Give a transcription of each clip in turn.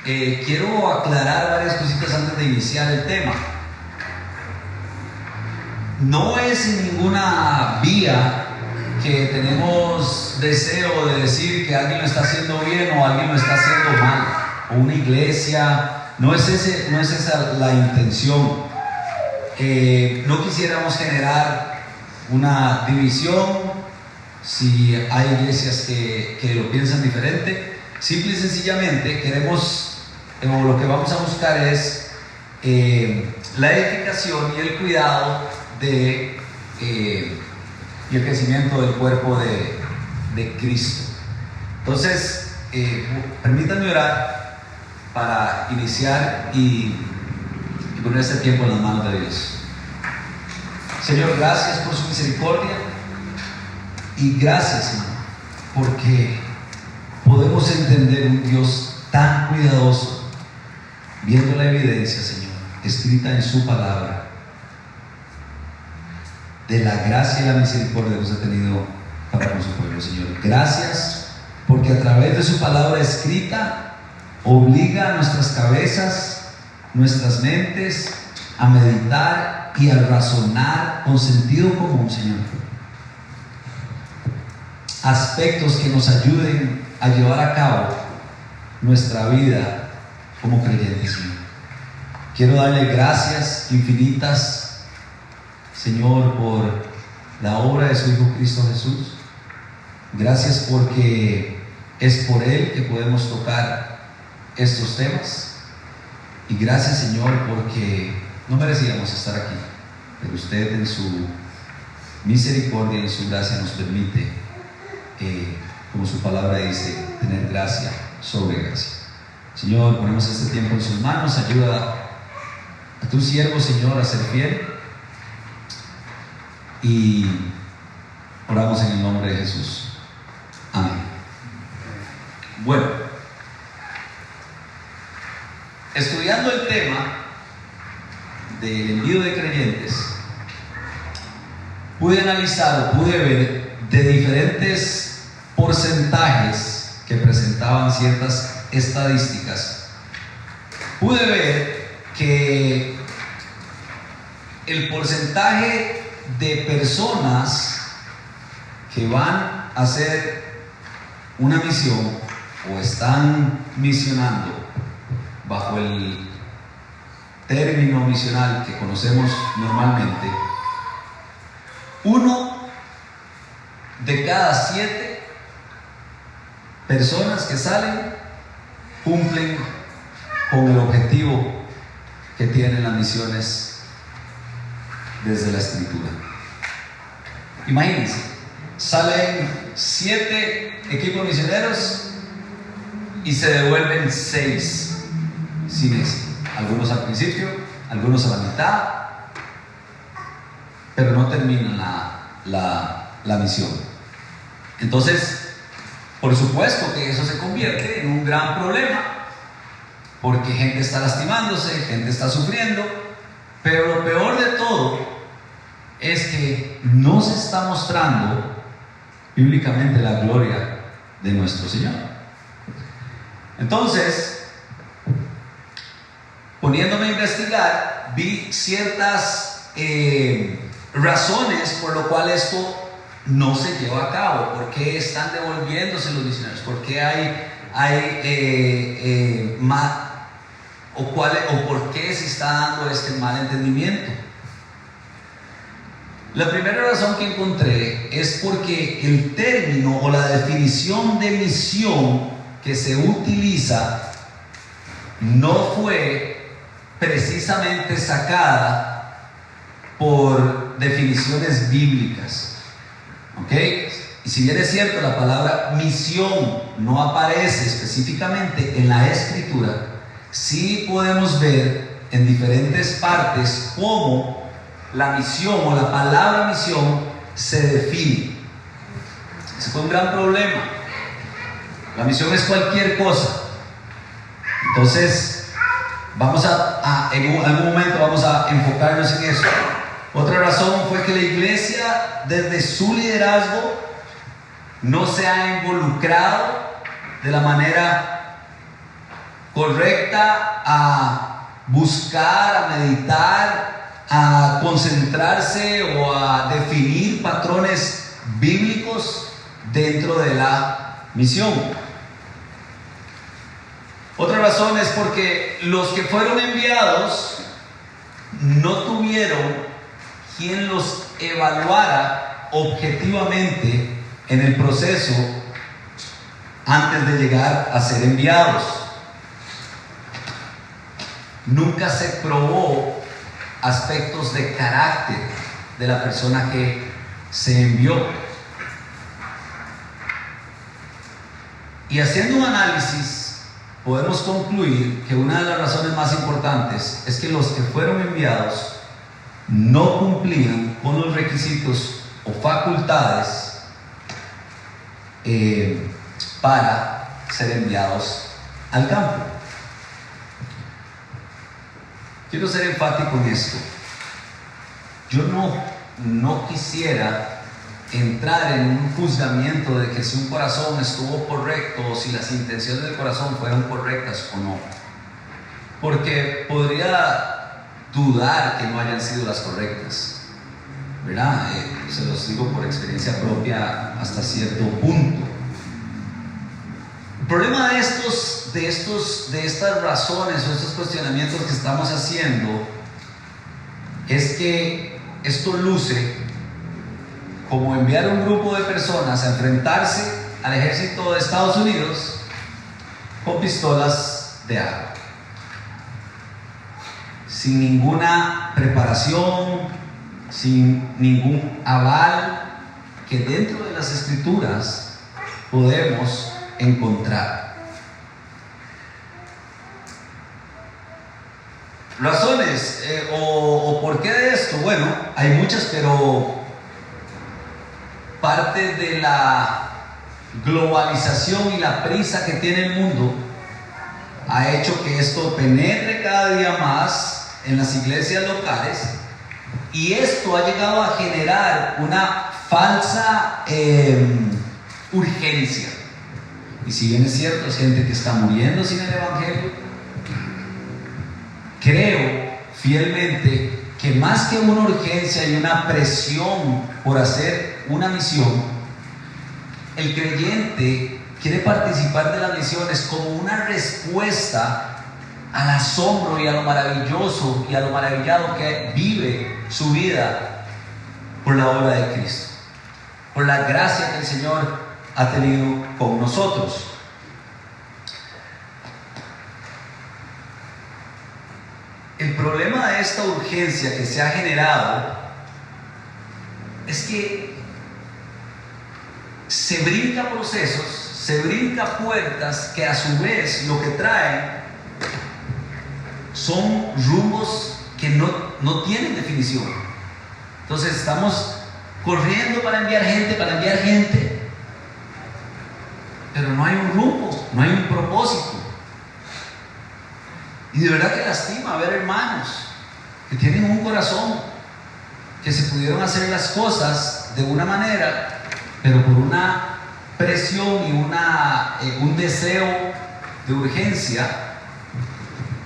quiero aclarar varias cositas antes de iniciar el tema. No es en ninguna vía que tenemos deseo de decir que alguien lo está haciendo bien o alguien lo está haciendo mal, o una iglesia. No es esa la intención. No quisiéramos generar una división si hay iglesias que lo piensan diferente. Simple y sencillamente queremos, o lo que vamos a buscar es la edificación y el cuidado y el crecimiento del cuerpo de Cristo. Entonces, permítanme orar para iniciar y poner este tiempo en las manos de Dios. Señor, gracias por su misericordia y gracias, Señor, porque podemos entender un Dios tan cuidadoso, viendo la evidencia, Señor, escrita en su palabra, de la gracia y la misericordia que nos ha tenido para con su pueblo, Señor. Gracias porque a través de su palabra escrita obliga a nuestras cabezas, nuestras mentes a meditar y a razonar con sentido común, Señor, aspectos que nos ayuden a llevar a cabo nuestra vida como creyentes, Señor. Quiero darle gracias infinitas, Señor, por la obra de su Hijo Cristo Jesús. Gracias porque es por Él que podemos tocar estos temas. Y gracias, Señor, porque no merecíamos estar aquí, pero usted en su misericordia y en su gracia nos permite, como su palabra dice, tener gracia sobre gracia. Señor, ponemos este tiempo en sus manos. Ayuda a tu siervo, Señor, a ser fiel. Y oramos en el nombre de Jesús. Amén. Bueno, estudiando el tema del envío de creyentes, pude analizar o pude ver de diferentes porcentajes que presentaban ciertas estadísticas. Pude ver que el porcentaje de personas que van a hacer una misión o están misionando bajo el término misional que conocemos normalmente, 1 de cada 7 personas que salen cumplen con el objetivo que tienen las misiones desde la Escritura. Imagínense, salen 7 equipos misioneros y se devuelven 6 sin éxito. Algunos al principio, algunos a la mitad, pero no terminan la misión. Entonces, por supuesto que eso se convierte en un gran problema, porque gente está lastimándose, gente está sufriendo, pero lo peor de todo es que no se está mostrando bíblicamente la gloria de nuestro Señor. Entonces, poniéndome a investigar, vi ciertas razones por lo cual esto no se lleva a cabo. ¿Por qué están devolviéndose los misioneros? ¿Por qué hay o por qué se está dando este mal entendimiento? La primera razón que encontré es porque el término o la definición de misión que se utiliza no fue precisamente sacada por definiciones bíblicas. ¿Ok? Y si bien es cierto, la palabra misión no aparece específicamente en la Escritura, sí podemos ver en diferentes partes cómo la misión o la palabra misión se define. Ese fue un gran problema. La misión es cualquier cosa. Entonces, en algún momento vamos a enfocarnos en eso. Otra razón fue que la iglesia, desde su liderazgo, no se ha involucrado de la manera correcta a buscar, a meditar, a concentrarse o a definir patrones bíblicos dentro de la misión. Otra razón es porque los que fueron enviados no tuvieron quien los evaluara objetivamente en el proceso antes de llegar a ser enviados. Nunca se probó aspectos de carácter de la persona que se envió. Y haciendo un análisis, podemos concluir que una de las razones más importantes es que los que fueron enviados no cumplían con los requisitos o facultades para ser enviados al campo. Quiero ser enfático en esto. Yo no quisiera entrar en un juzgamiento de que si un corazón estuvo correcto o si las intenciones del corazón fueron correctas o no, porque podría dudar que no hayan sido las correctas, ¿verdad? Se los digo por experiencia propia hasta cierto punto. El problema de estas razones o estos cuestionamientos que estamos haciendo es que esto luce como enviar un grupo de personas a enfrentarse al ejército de Estados Unidos con pistolas de agua, sin ninguna preparación, sin ningún aval que dentro de las Escrituras podemos encontrar. Razones o por qué de esto, bueno, hay muchas, pero parte de la globalización y la prisa que tiene el mundo ha hecho que esto penetre cada día más en las iglesias locales, y esto ha llegado a generar una falsa urgencia. Y si bien es cierto, es gente que está muriendo sin el evangelio, creo fielmente que más que una urgencia y una presión por hacer una misión, el creyente quiere participar de las misiones como una respuesta al asombro y a lo maravilloso y a lo maravillado que vive su vida por la obra de Cristo, por la gracia que el Señor ha tenido con nosotros. El problema de esta urgencia que se ha generado es que se brinca procesos, se brinca puertas que a su vez lo que traen son rumbos que no tienen definición. Entonces estamos corriendo para enviar gente, pero no hay un rumbo, no hay un propósito. Y de verdad que lastima ver hermanos que tienen un corazón, que se pudieron hacer las cosas de una manera, pero por una presión y un deseo de urgencia,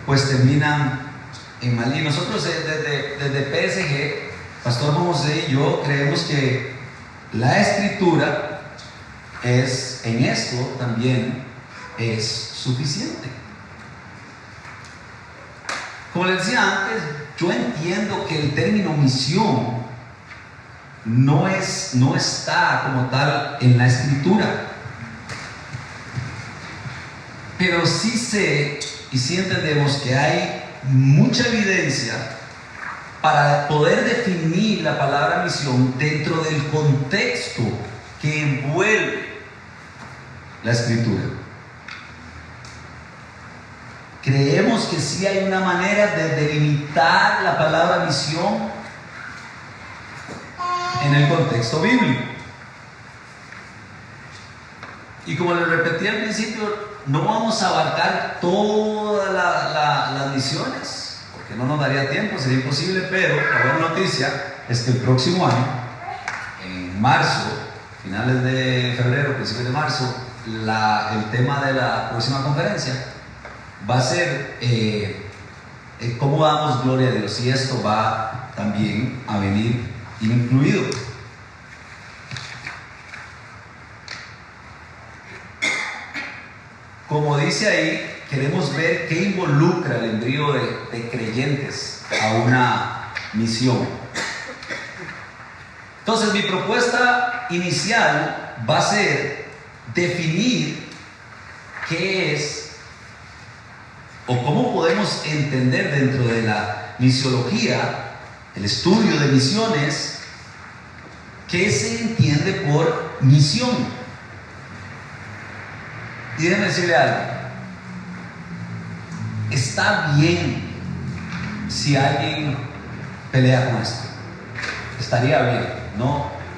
pues terminan en mal. Y nosotros desde PSG, Pastor José y yo creemos que la Escritura en esto también es suficiente. Como les decía antes, yo entiendo que el término misión no está como tal en la Escritura, pero sí sé y sí entendemos que hay mucha evidencia para poder definir la palabra misión dentro del contexto que envuelve la Escritura. Creemos que sí hay una manera de delimitar la palabra misión en el contexto bíblico. Y como les repetí al principio, no vamos a abarcar todas las misiones, porque no nos daría tiempo, sería imposible, pero la buena noticia es que el próximo año, en marzo, finales de febrero, principios de marzo, el tema de la próxima conferencia va a ser cómo damos gloria a Dios, y esto va también a venir incluido. Como dice ahí, queremos ver qué involucra el envío de creyentes a una misión. Entonces, mi propuesta inicial va a ser definir qué es o cómo podemos entender dentro de la misiología, el estudio de misiones, qué se entiende por misión. Y déjeme decirle algo, está bien si alguien pelea con esto, estaría bien,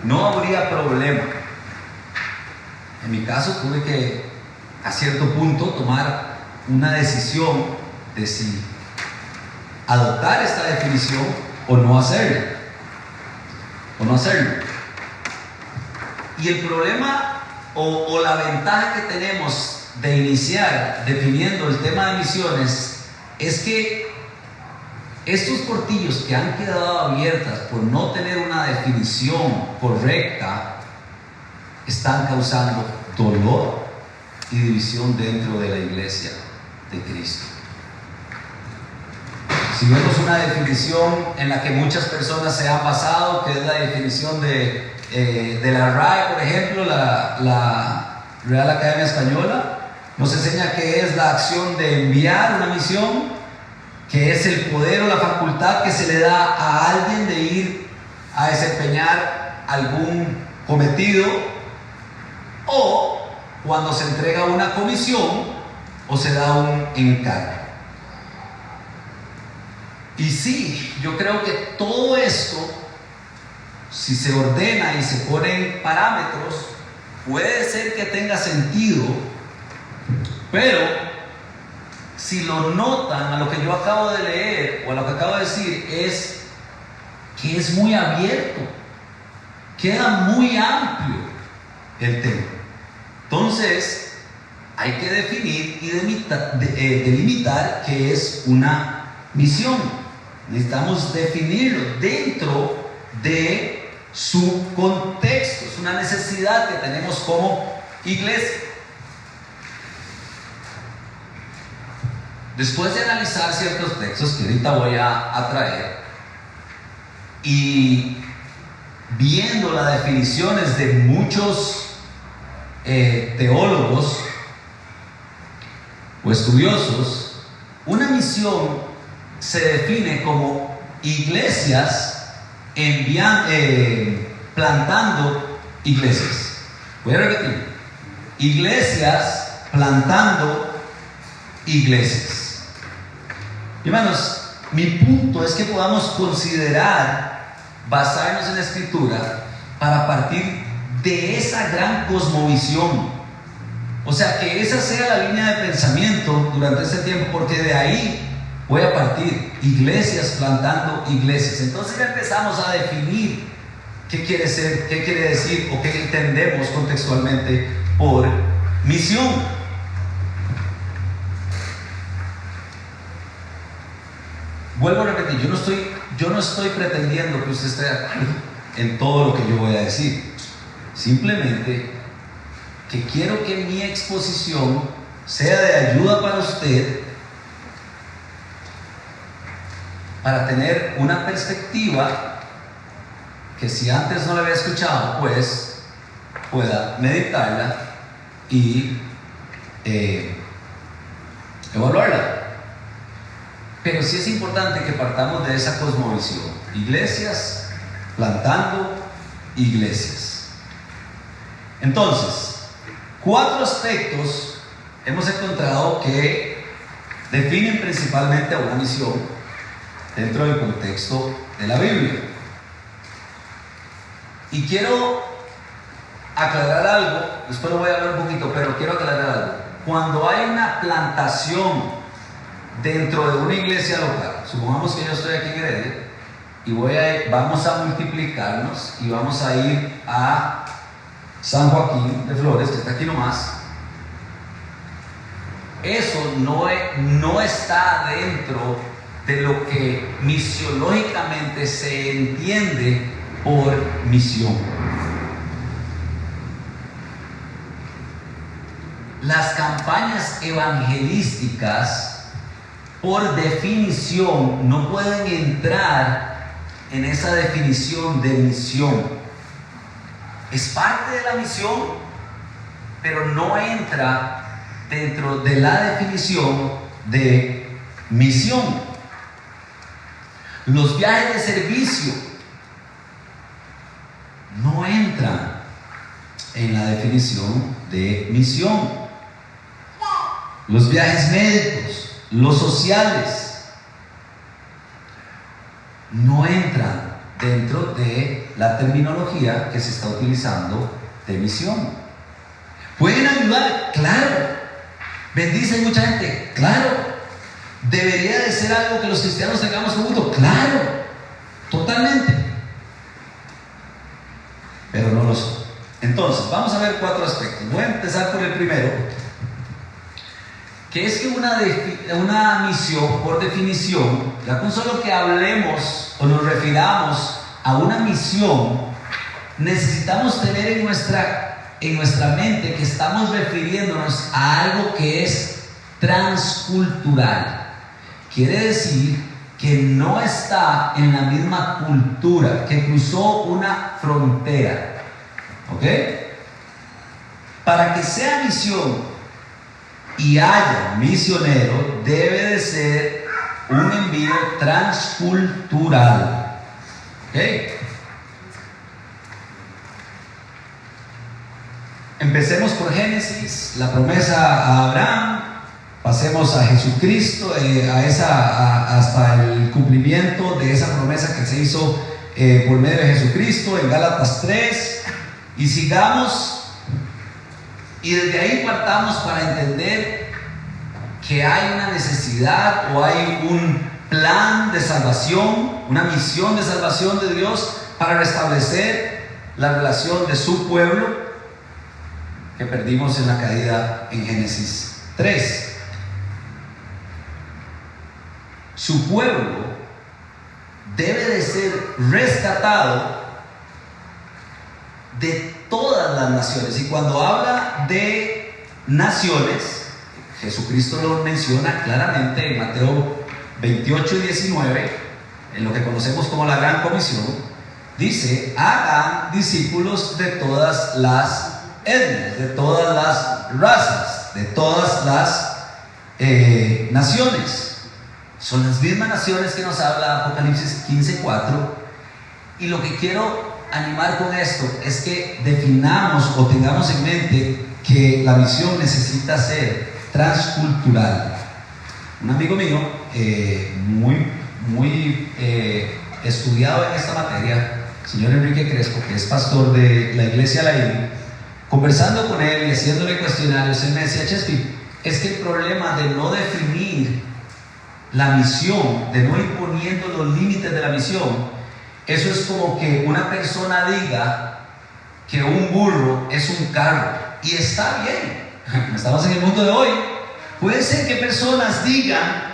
no habría problema. En mi caso tuve que a cierto punto tomar una decisión de si adoptar esta definición o no hacerlo. Y el problema o la ventaja que tenemos de iniciar definiendo el tema de misiones es que estos portillos que han quedado abiertas por no tener una definición correcta están causando dolor y división dentro de la iglesia de Cristo. Si vemos una definición en la que muchas personas se han basado, que es la definición de la RAE, por ejemplo, la Real Academia Española, nos enseña que es la acción de enviar una misión, que es el poder o la facultad que se le da a alguien de ir a desempeñar algún cometido, o cuando se entrega una comisión o se da un encargo. Y sí, yo creo que todo esto, si se ordena y se ponen parámetros, puede ser que tenga sentido, pero si lo notan a lo que yo acabo de leer o a lo que acabo de decir, es que es muy abierto, queda muy amplio el tema. Entonces, hay que definir y delimitar qué es una misión. Necesitamos definirlo dentro de su contexto. Es una necesidad que tenemos como iglesia. Después de analizar ciertos textos que ahorita voy a traer, y viendo las definiciones de muchos teólogos o estudiosos, una misión se define como iglesias plantando iglesias. Voy a repetir: iglesias plantando iglesias. Hermanos, mi punto es que podamos considerar, basarnos en la Escritura para partir de esa gran cosmovisión. O sea, que esa sea la línea de pensamiento durante este tiempo, porque de ahí voy a partir: iglesias plantando iglesias. Entonces ya empezamos a definir qué quiere decir o qué entendemos contextualmente por misión. Vuelvo a repetir, yo no estoy pretendiendo que usted esté de acuerdo en todo lo que yo voy a decir. Simplemente que quiero que mi exposición sea de ayuda para usted, para tener una perspectiva que, si antes no la había escuchado, pues pueda meditarla y evaluarla. Pero sí es importante que partamos de esa cosmovisión: iglesias plantando iglesias. Entonces, 4 aspectos hemos encontrado que definen principalmente a una misión dentro del contexto de la Biblia. Y quiero aclarar algo, después lo voy a hablar un poquito, pero quiero aclarar algo. Cuando hay una plantación dentro de una iglesia local, supongamos que yo estoy aquí en Heredia y vamos a multiplicarnos y vamos a ir a San Joaquín de Flores, que está aquí nomás. eso no está dentro de lo que misiológicamente se entiende por misión. Las campañas evangelísticas, por definición, no pueden entrar en esa definición de misión. Es parte de la misión, pero no entra dentro de la definición de misión. Los viajes de servicio no entran en la definición de misión. Los viajes médicos, los sociales, no entran dentro de la terminología que se está utilizando de misión. ¿Pueden ayudar? Claro. ¿Bendicen mucha gente? Claro. ¿Debería de ser algo que los cristianos tengamos como gusto? Claro. Totalmente. Pero no lo son. Entonces, vamos a ver 4 aspectos. Voy a empezar por el primero, que es que una misión, por definición, ya con solo que hablemos o nos refiramos a una misión, necesitamos tener en nuestra mente que estamos refiriéndonos a algo que es transcultural. Quiere decir que no está en la misma cultura, que cruzó una frontera. ¿Ok? Para que sea misión y haya misionero, debe de ser un envío transcultural. ¿Ok? Empecemos por Génesis, la promesa a Abraham, pasemos a Jesucristo, hasta el cumplimiento de esa promesa que se hizo por medio de Jesucristo en Gálatas 3, y sigamos, y desde ahí partamos para entender que hay una necesidad o hay un plan de salvación, una misión de salvación de Dios para restablecer la relación de su pueblo que perdimos en la caída en Génesis 3. Su pueblo debe de ser rescatado de todas las naciones. Y cuando habla de naciones, Jesucristo lo menciona claramente en Mateo 28 y 19, en lo que conocemos como la Gran Comisión. Dice: hagan discípulos de todas las etnias, de todas las razas, de todas las naciones. Son las mismas naciones que nos habla Apocalipsis 15:4. Y lo que quiero animar con esto es que definamos o tengamos en mente que la misión necesita ser transcultural. Un amigo mío muy estudiado en esta materia, el señor Enrique Crespo, que es pastor de la iglesia Laín, conversando con él y haciéndole cuestionarios, él me decía: Chespi, es que el problema de no definir la misión, de no ir poniendo los límites de la misión, eso es como que una persona diga que un burro es un carro, y está bien, estamos en el mundo de hoy. Puede ser que personas digan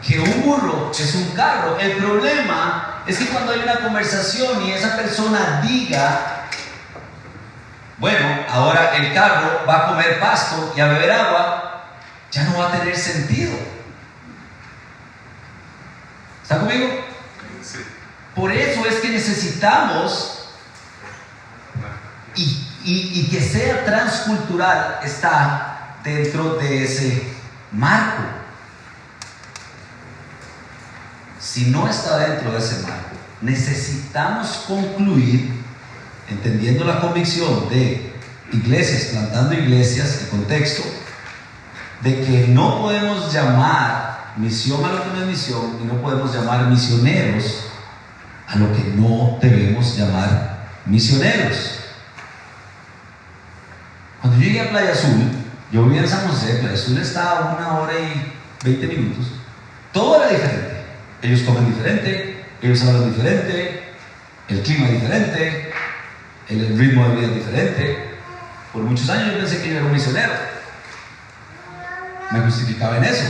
que un burro es un carro. El problema es que cuando hay una conversación y esa persona diga: bueno, ahora el carro va a comer pasto y a beber agua, ya no va a tener sentido. ¿Está conmigo? Sí. Por eso es que necesitamos y que sea transcultural, está dentro de ese marco. Si no está dentro de ese marco, necesitamos concluir, entendiendo la convicción de iglesias, plantando iglesias, el contexto, de que no podemos llamar misión a lo que no es misión, y no podemos llamar misioneros a lo que no debemos llamar misioneros. Cuando yo llegué a Playa Azul, yo vivía en San José. Playa Azul está a 1 hora y 20 minutos. Todo era diferente. Ellos comen diferente, ellos hablan diferente, el clima es diferente, el ritmo de vida es diferente. Por muchos años yo pensé que yo era un misionero. me justificaba en eso.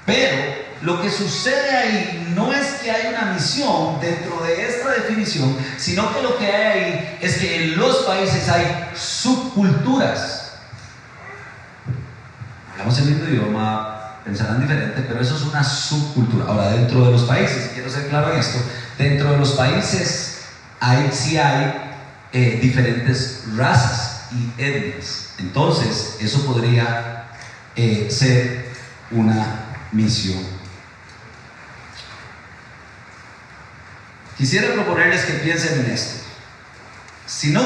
Pero lo que sucede ahí no es que hay una misión dentro de esta definición, sino que lo que hay ahí es que en los países hay subculturas. Hablamos el mismo idioma, pensarán diferente, pero eso es una subcultura. Ahora, dentro de los países, y quiero ser claro en esto, dentro de los países sí hay diferentes razas y etnias. Entonces, eso podría ser una misión. Quisiera proponerles que piensen en esto. Si no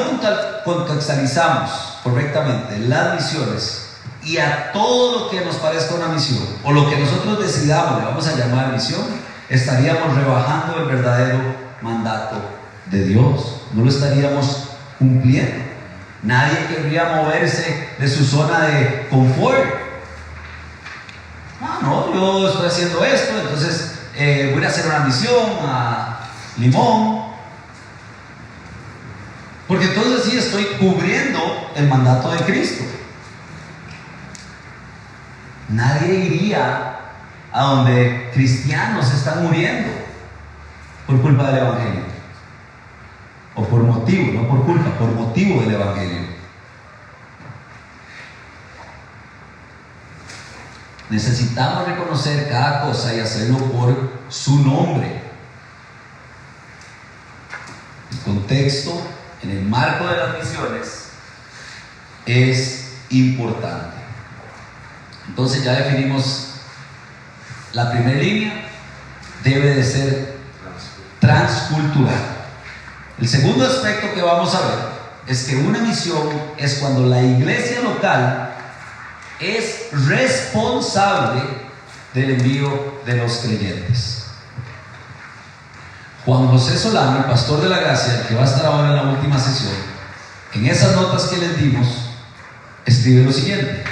contextualizamos correctamente las misiones y a todo lo que nos parezca una misión, o lo que nosotros decidamos le vamos a llamar misión, estaríamos rebajando el verdadero mandato de Dios. No lo estaríamos cumpliendo. Nadie querría moverse de su zona de confort. No, yo estoy haciendo esto, entonces voy a hacer una misión a Limón, porque entonces sí estoy cubriendo el mandato de Cristo. Nadie iría a donde cristianos están muriendo por culpa del Evangelio, o por motivo, no por culpa, por motivo del Evangelio. Necesitamos reconocer cada cosa y hacerlo por su nombre. El contexto en el marco de las misiones es importante. Entonces ya definimos la primera línea, debe de ser transcultural. El segundo aspecto que vamos a ver es que una misión es cuando la iglesia local es responsable del envío de los creyentes. Juan José Solano, el pastor de la Gracia, que va a estar ahora en la última sesión, en esas notas que les dimos, escribe lo siguiente: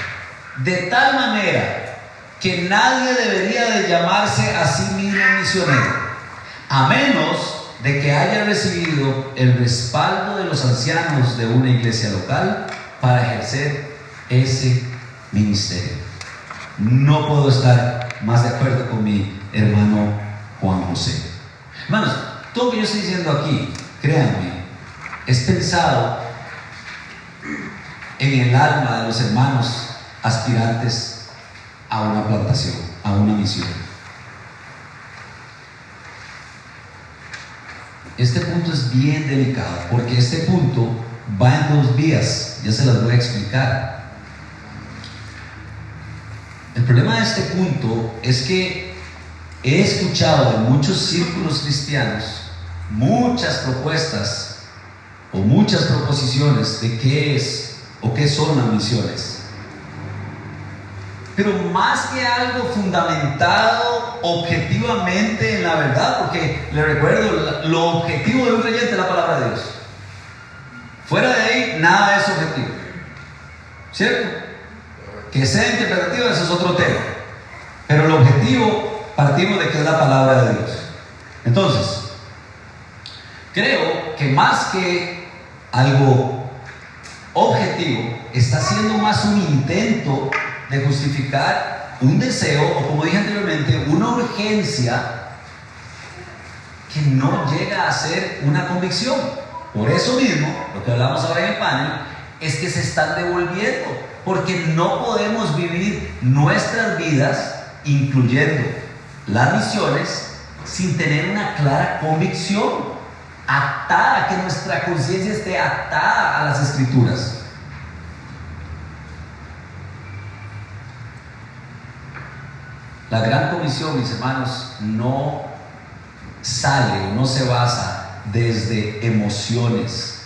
de tal manera que nadie debería de llamarse a sí mismo misionero, a menos de que haya recibido el respaldo de los ancianos de una iglesia local para ejercer ese ministerio. No puedo estar más de acuerdo con mi hermano Juan José. Hermanos, todo lo que yo estoy diciendo aquí, créanme, es pensado en el alma de los hermanos aspirantes a una plantación, a una misión. Este punto es bien delicado, porque este punto va en dos vías, ya se las voy a explicar. El problema de este punto es que he escuchado en muchos círculos cristianos muchas propuestas o muchas proposiciones de qué es o qué son las misiones. Pero más que algo fundamentado objetivamente en la verdad, porque le recuerdo, lo objetivo de un creyente es la palabra de Dios. Fuera de ahí, nada es objetivo. ¿Cierto? Que sea interpretativo, eso es otro tema. Pero el objetivo, partimos de que es la palabra de Dios. Entonces, creo que más que algo objetivo, está siendo más un intento de justificar un deseo, o como dije anteriormente, una urgencia que no llega a ser una convicción. Por eso mismo, lo que hablamos ahora en el panel, es que se están devolviendo, porque no podemos vivir nuestras vidas, incluyendo las misiones, sin tener una clara convicción, atada, que nuestra conciencia esté atada a las Escrituras. La gran comisión, mis hermanos, no sale o no se basa desde emociones,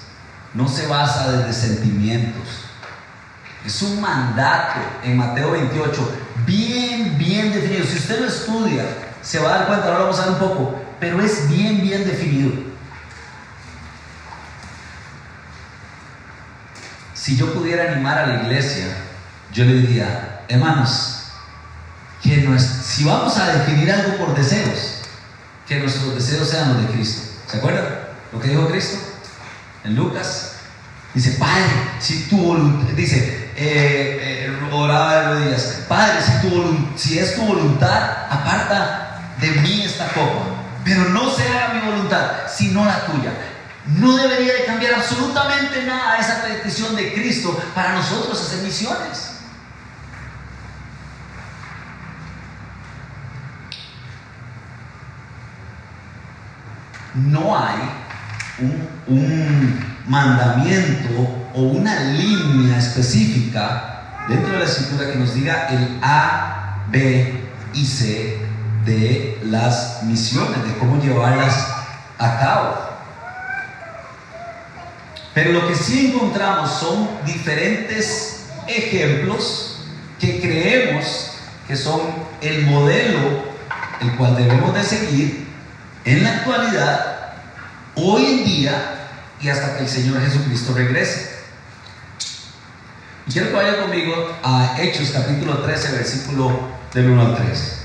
no se basa desde sentimientos. Es un mandato en Mateo 28, bien definido. Si usted lo estudia, se va a dar cuenta, ahora vamos a ver un poco, pero es bien definido. Si yo pudiera animar a la iglesia, yo le diría, hermanos, que si vamos a definir algo por deseos, que nuestros deseos sean los de Cristo. ¿Se acuerdan lo que dijo Cristo en Lucas? Dice, Padre, si tu voluntad, dice, oraba de rodillas: Padre, si es tu voluntad, aparta de mí esta copa, pero no se haga mi voluntad, sino la tuya. No debería de cambiar absolutamente nada esa petición de Cristo para nosotros hacer misiones. No hay un mandamiento o una línea específica dentro de la Escritura que nos diga el A, B y C de las misiones, de cómo llevarlas a cabo. Pero lo que sí encontramos son diferentes ejemplos que creemos que son el modelo el cual debemos de seguir en la actualidad, hoy en día y hasta que el Señor Jesucristo regrese. Y quiero que vaya conmigo a Hechos capítulo 13, versículo del 1 al 3.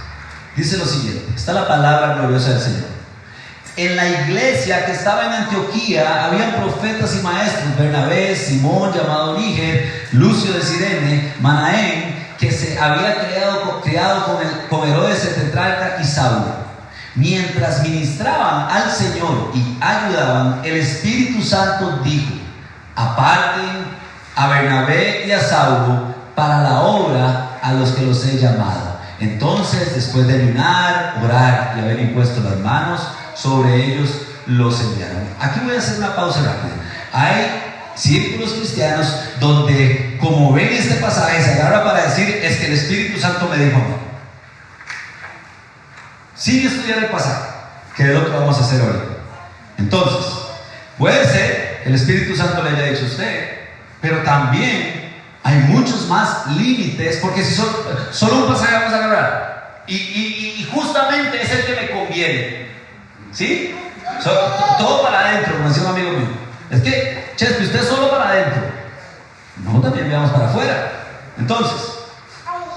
Dice lo siguiente: está la palabra gloriosa del Señor. En la iglesia que estaba en Antioquía habían profetas y maestros: Bernabé, Simón llamado Níger, Lucio de Cirene, Manaén, que se había criado con Herodes el tetrarca, y Saulo. Mientras ministraban al Señor y ayudaban, el Espíritu Santo dijo: aparten a Bernabé y a Saulo para la obra a los que los he llamado. Entonces, después de ayunar, orar y haber impuesto las manos sobre ellos, los enviaron. Aquí voy a hacer una pausa rápida. Hay círculos cristianos donde, como ven este pasaje, se agarra para decir: es que el Espíritu Santo me dijo a mí. Sigue estudiando el pasaje, que es lo que vamos a hacer hoy. Entonces, puede ser que el Espíritu Santo le haya dicho a usted, pero también hay muchos más límites, porque si solo un pasaje vamos a agarrar, y justamente es el que me conviene, ¿sí? Todo para adentro, como decía un amigo mío. Es que, Chespi, usted solo para adentro. No, también veamos para afuera. Entonces,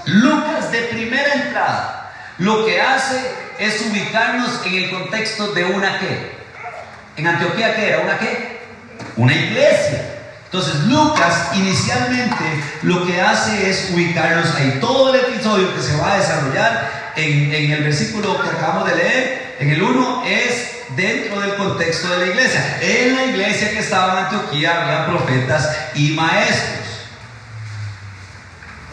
Lucas, de primera entrada, lo que hace es ubicarnos en el contexto de una ¿qué? En Antioquía, ¿qué era? ¿Una qué? Una iglesia. Entonces Lucas inicialmente lo que hace es ubicarnos ahí. Todo el episodio que se va a desarrollar en el versículo que acabamos de leer, en el 1, es dentro del contexto de la iglesia. En la iglesia que estaba en Antioquía había profetas y maestros.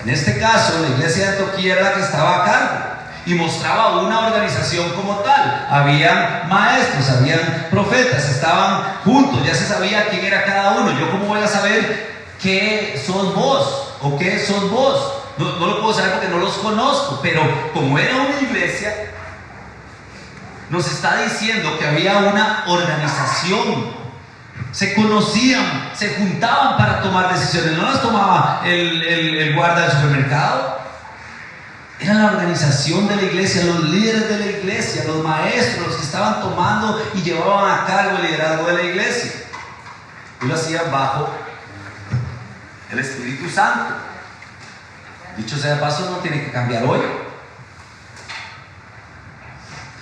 En este caso, la iglesia de Antioquía era la que estaba a cargo y mostraba una organización como tal. Habían maestros, habían profetas, estaban juntos, ya se sabía quién era cada uno. Yo, ¿cómo voy a saber qué sos vos o qué sos vos? No lo puedo saber porque no los conozco, pero como era una iglesia, nos está diciendo que había una organización. Se conocían, se juntaban para tomar decisiones. No las tomaba el guarda del supermercado. Era la organización de la iglesia, los líderes de la iglesia, los maestros, los que estaban tomando y llevaban a cargo el liderazgo de la iglesia. Y lo hacían bajo el Espíritu Santo. Dicho sea de paso, no tiene que cambiar hoy.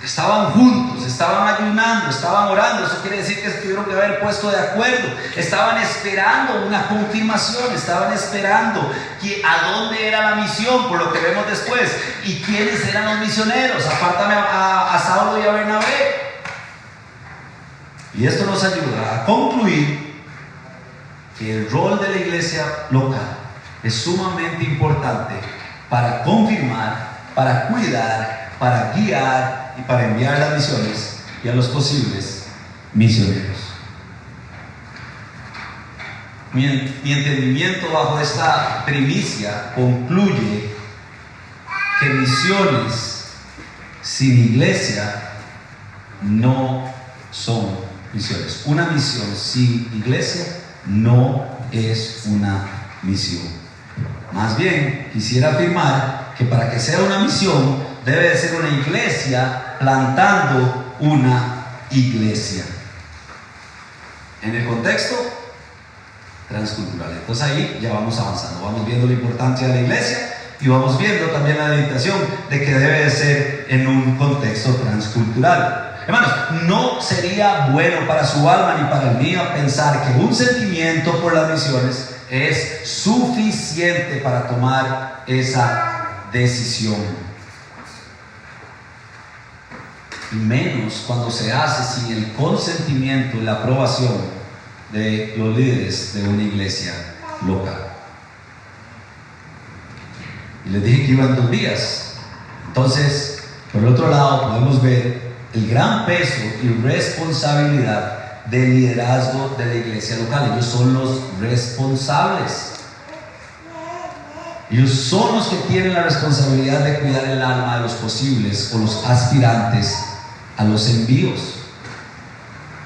Estaban juntos, estaban ayunando, estaban orando. Eso quiere decir que se tuvieron que haber puesto de acuerdo. Estaban esperando una confirmación, estaban esperando a dónde era la misión, por lo que vemos después, y quiénes eran los misioneros. Apártame a Saulo y a Bernabé. Y esto nos ayuda a concluir que el rol de la iglesia local es sumamente importante para confirmar, para cuidar, para guiar y para enviar las misiones y a los posibles misioneros. Mi entendimiento bajo esta primicia concluye que misiones sin iglesia no son misiones. Una misión sin iglesia no es una misión. Más bien, quisiera afirmar que para que sea una misión debe de ser una iglesia plantando una iglesia. En el contexto transcultural. Entonces ahí ya vamos avanzando, vamos viendo la importancia de la iglesia y vamos viendo también la meditación de que debe de ser en un contexto transcultural. Hermanos, no sería bueno para su alma ni para el mío pensar que un sentimiento por las misiones es suficiente para tomar esa decisión. Y menos cuando se hace sin el consentimiento y la aprobación de los líderes de una iglesia local. Y les dije que iban 2 días. Entonces, por el otro lado, podemos ver el gran peso y responsabilidad del liderazgo de la iglesia local. Ellos son los responsables. Ellos son los que tienen la responsabilidad de cuidar el alma de los posibles o los aspirantes a los envíos.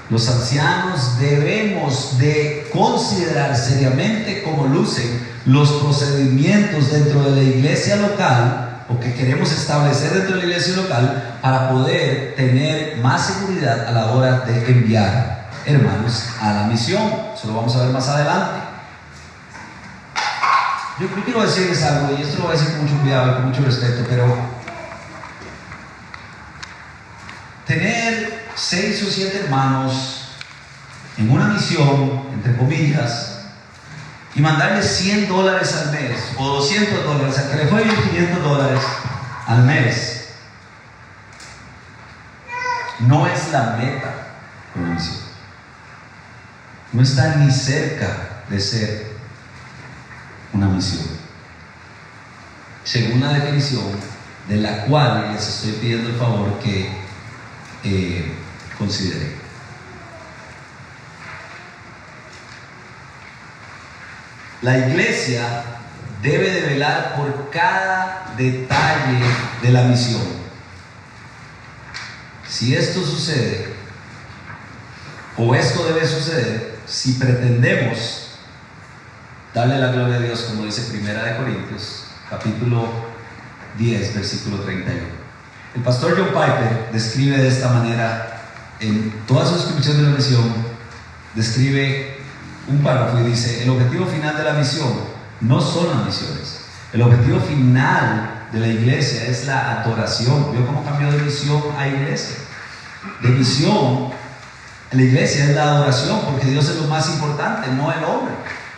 Los ancianos debemos de considerar seriamente cómo lucen los procedimientos dentro de la iglesia local o que queremos establecer dentro de la iglesia local para poder tener más seguridad a la hora de enviar hermanos a la misión. Eso lo vamos a ver más adelante. Yo quiero decirles algo, y esto lo voy a decir con mucho cuidado y con mucho respeto, pero tener 6 o 7 hermanos en una misión, entre comillas, y mandarles $100 al mes o $200, al que le fue bien $500 al mes, no es la meta de una misión. No está ni cerca de ser una misión, según la definición de la cual les estoy pidiendo el favor que consideren. La iglesia debe de velar por cada detalle de la misión. Si esto sucede, o esto debe suceder, si pretendemos darle la gloria a Dios, como dice 1 Corintios, capítulo 10, versículo 31. El pastor John Piper describe de esta manera, en toda su descripción de la misión, describe un párrafo y dice: el objetivo final de la misión no son las misiones. El objetivo final de la iglesia es la adoración. ¿Vio cómo cambió de misión a iglesia? De misión, la iglesia es la adoración, porque Dios es lo más importante, no el hombre,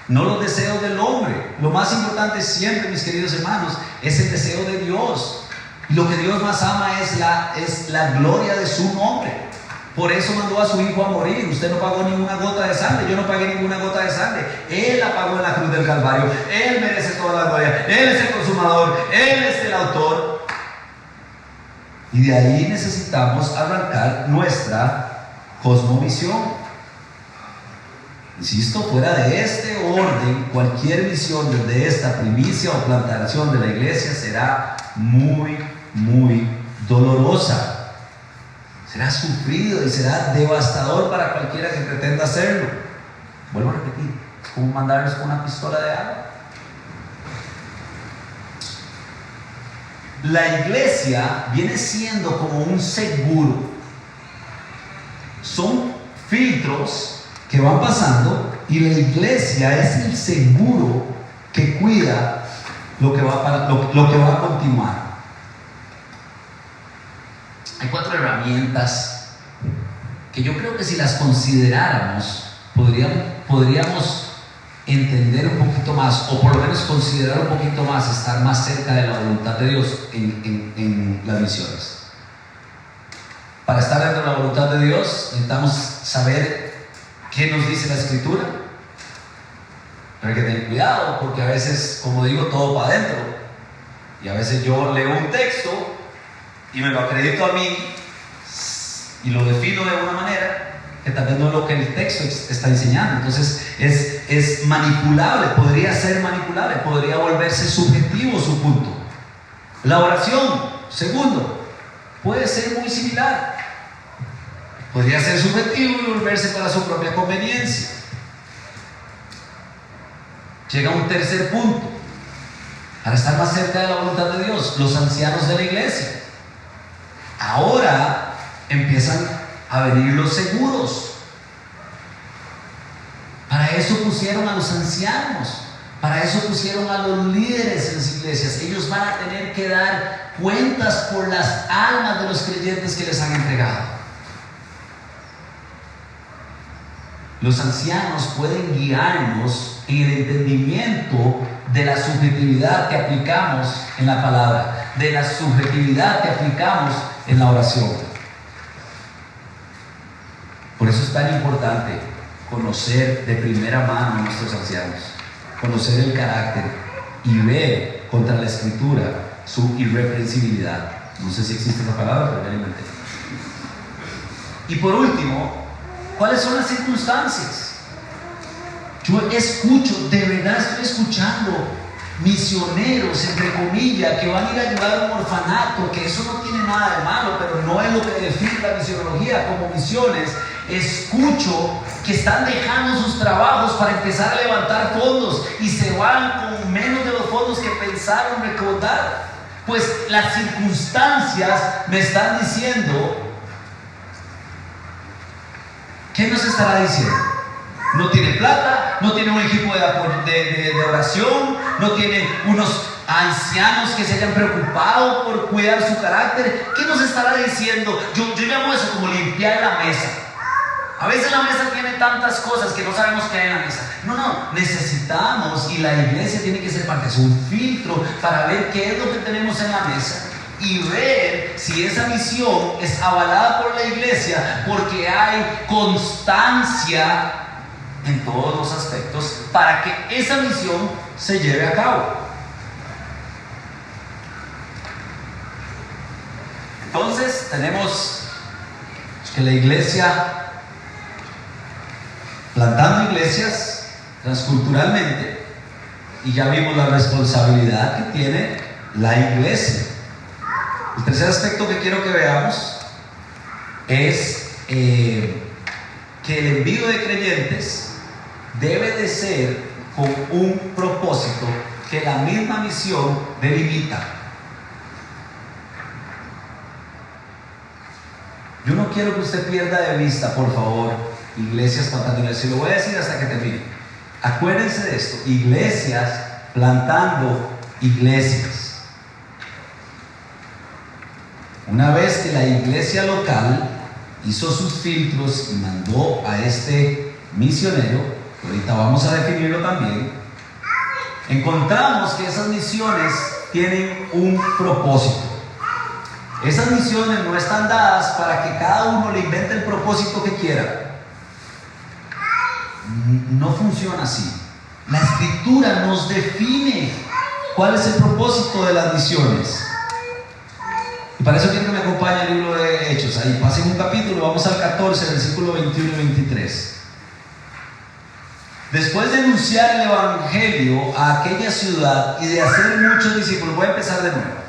no los deseos del hombre. Lo más importante siempre, mis queridos hermanos, es el deseo de Dios. Y lo que Dios más ama es la gloria de su nombre. Por eso mandó a su hijo a morir. Usted no pagó ninguna gota de sangre, yo no pagué ninguna gota de sangre. Él la pagó en la cruz del Calvario. Él merece toda la gloria. Él es el consumador, Él es el autor. Y de ahí necesitamos arrancar nuestra cosmovisión. Insisto, fuera de este orden, cualquier misión desde esta primicia o plantación de la iglesia será muy, muy dolorosa. Será sufrido y será devastador para cualquiera que pretenda hacerlo. Vuelvo a repetir, es como mandarles con una pistola de agua. La iglesia viene siendo como un seguro. Son filtros que van pasando y la iglesia es el seguro que cuida lo que va a continuar. Hay 4 herramientas que yo creo que si las consideráramos podríamos entender un poquito más, o por lo menos considerar un poquito más, estar más cerca de la voluntad de Dios en las misiones. Para estar dentro de la voluntad de Dios necesitamos saber qué nos dice la Escritura. Pero hay que tener cuidado, porque a veces, como digo, todo para adentro, y a veces yo leo un texto y me lo acredito a mí y lo defino de una manera que tal vez no es lo que el texto está enseñando. Entonces es manipulable, podría ser manipulable, podría volverse subjetivo su punto. La oración, segundo, puede ser muy similar, podría ser subjetivo y volverse para su propia conveniencia. Llega un tercer punto, para estar más cerca de la voluntad de Dios, los ancianos de la iglesia. Ahora empiezan a venir los seguros. Para eso pusieron a los ancianos, para eso pusieron a los líderes en las iglesias. Ellos van a tener que dar cuentas por las almas de los creyentes que les han entregado. Los ancianos pueden guiarnos en el entendimiento de la subjetividad que aplicamos en la palabra, de la subjetividad que aplicamos en la oración. Por eso es tan importante conocer de primera mano a nuestros ancianos, conocer el carácter y ver contra la Escritura su irreprensibilidad. No sé si existe esa palabra, pero ya la inventé. Y por último, ¿cuáles son las circunstancias? Yo escucho, de verdad estoy escuchando misioneros, entre comillas, que van a ir a ayudar a un orfanato, que eso no tiene nada de malo, pero no es lo que define la misionología como misiones. Escucho que están dejando sus trabajos para empezar a levantar fondos y se van con menos de los fondos que pensaron recaudar. Pues las circunstancias me están diciendo. ¿Qué nos estará diciendo? No tiene plata, no tiene un equipo de oración, no tiene unos ancianos que se hayan preocupado por cuidar su carácter. ¿Qué nos estará diciendo? Yo llamo eso como limpiar la mesa. A veces la mesa tiene tantas cosas que no sabemos qué hay en la mesa. No, necesitamos, y la iglesia tiene que ser parte, es un filtro para ver qué es lo que tenemos en la mesa y ver si esa misión es avalada por la iglesia, porque hay constancia en todos los aspectos para que esa misión se lleve a cabo. Entonces tenemos que la iglesia, plantando iglesias transculturalmente, y ya vimos la responsabilidad que tiene la iglesia. El tercer aspecto que quiero que veamos es que el envío de creyentes debe de ser con un propósito que la misma misión delimita. Yo no quiero que usted pierda de vista, por favor, iglesias plantando iglesias. Y lo voy a decir hasta que termine. Acuérdense de esto: iglesias plantando iglesias. Una vez que la iglesia local hizo sus filtros y mandó a este misionero, que ahorita vamos a definirlo también, encontramos que esas misiones tienen un propósito. Esas misiones no están dadas para que cada uno le invente el propósito que quiera. No funciona así. La Escritura nos define cuál es el propósito de las misiones. Y para eso quiero que me acompañe el libro de Hechos. Ahí pasen un capítulo, vamos al 14, versículo 21 y 23. Después de anunciar el evangelio a aquella ciudad y de hacer muchos discípulos, voy a empezar de nuevo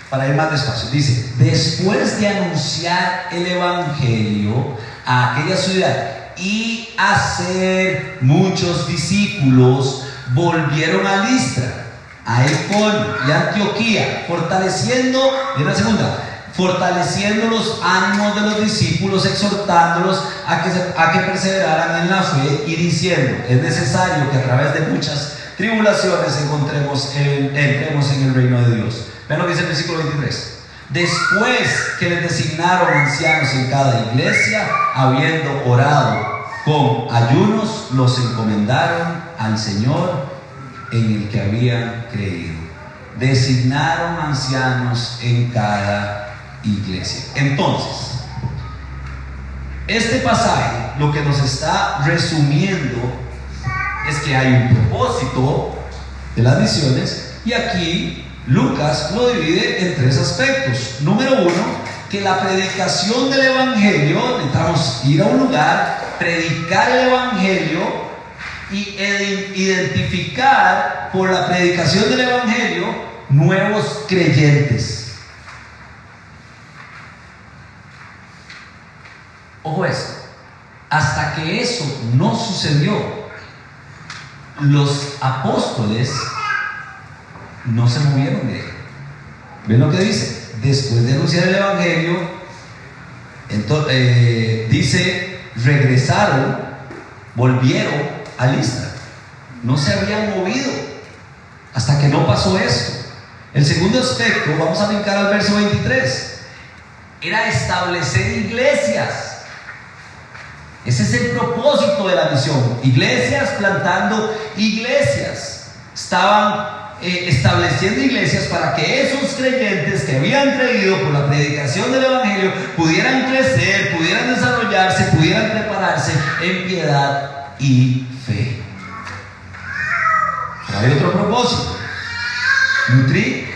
para ir más despacio. Dice: después de anunciar el evangelio a aquella ciudad y hacer muchos discípulos, volvieron a Listra, a Iconio y Antioquía, fortaleciendo los ánimos de los discípulos, exhortándolos a que perseveraran en la fe y diciendo: es necesario que a través de muchas tribulaciones entremos en el reino de Dios. Vean lo que dice el versículo 23. Después que les designaron ancianos en cada iglesia, habiendo orado con ayunos, los encomendaron al Señor en el que habían creído. Designaron ancianos en cada iglesia. Entonces, este pasaje lo que nos está resumiendo es que hay un propósito de las misiones, y aquí Lucas lo divide en tres aspectos. Número uno, que la predicación del evangelio, necesitamos ir a un lugar, predicar el evangelio y identificar por la predicación del evangelio nuevos creyentes. Ojo esto: hasta que eso no sucedió, los apóstoles no se movieron de él. ¿Ven lo que dice? Después de anunciar el evangelio, entonces, dice, regresaron, volvieron a Listra. No se habían movido hasta que no pasó esto. El segundo aspecto, vamos a brincar al verso 23, era establecer iglesias. Ese es el propósito de la misión. Iglesias plantando iglesias. Estaban estableciendo iglesias para que esos creyentes que habían creído por la predicación del Evangelio pudieran crecer, pudieran desarrollarse, pudieran prepararse en piedad y fe. Pero hay otro propósito: nutrir,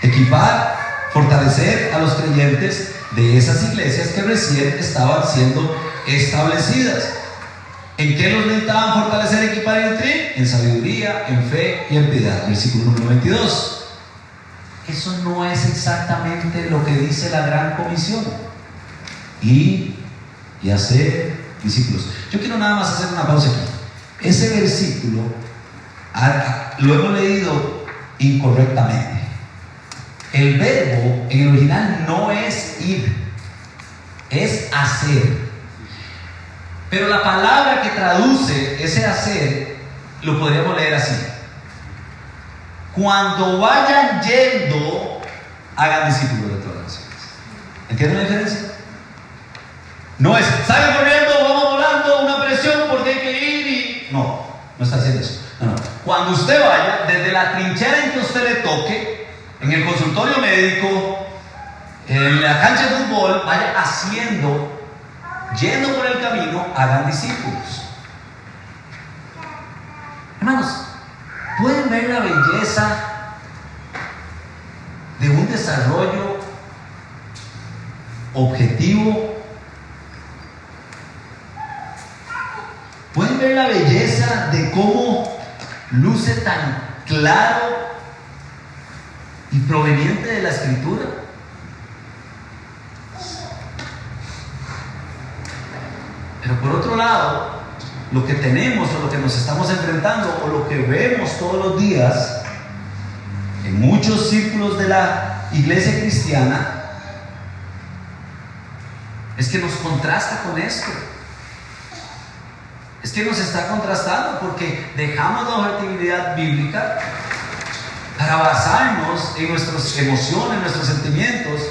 equipar, fortalecer a los creyentes de esas iglesias que recién estaban siendo establecidas. ¿En qué los necesitaban fortalecer, equipar y nutrir? En sabiduría, en fe y en piedad. Versículo número 22. Eso no es exactamente lo que dice la gran comisión: ir y hacer discípulos. Yo quiero nada más hacer una pausa aquí. Ese versículo lo hemos leído incorrectamente. El verbo en el original no es ir, es hacer. Pero la palabra que traduce ese hacer lo podríamos leer así: cuando vayan yendo, hagan discípulos de todas las naciones. ¿Entienden la diferencia? No es salgan corriendo, vamos volando, una presión porque hay que ir y... No está haciendo eso. No. Cuando usted vaya, desde la trinchera en que usted le toque, en el consultorio médico, en la cancha de fútbol, vaya haciendo, yendo por el camino, hagan discípulos. Hermanos, ¿pueden ver la belleza de un desarrollo objetivo? ¿Pueden ver la belleza de cómo luce tan claro y proveniente de la Escritura? Pero por otro lado, lo que tenemos o lo que nos estamos enfrentando o lo que vemos todos los días en muchos círculos de la iglesia cristiana es que nos contrasta con esto. Es que nos está contrastando porque dejamos la objetividad bíblica para basarnos en nuestras emociones, nuestros sentimientos,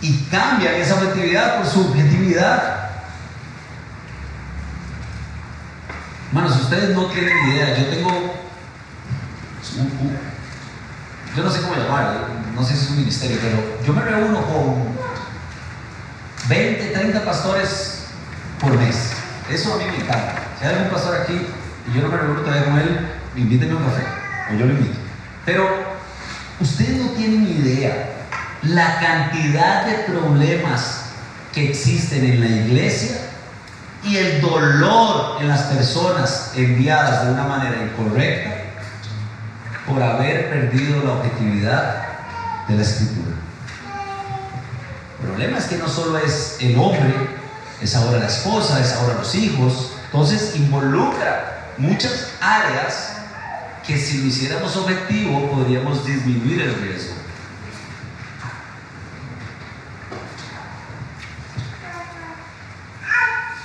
y cambian esa objetividad por subjetividad. Hermanos, ustedes no tienen idea. Yo tengo yo no sé cómo llamarlo, no sé si es un ministerio, pero yo me reúno con 20, 30 pastores por mes. Eso a mí me encanta. Si hay algún pastor aquí y yo no me reúno todavía con él, invíteme a un café, o yo lo invito. Pero ustedes no tienen idea la cantidad de problemas que existen en la iglesia y el dolor en las personas enviadas de una manera incorrecta por haber perdido la objetividad de la Escritura. El problema es que no solo es el hombre, es ahora la esposa, es ahora los hijos. Entonces involucra muchas áreas que si lo hiciéramos objetivo podríamos disminuir el riesgo.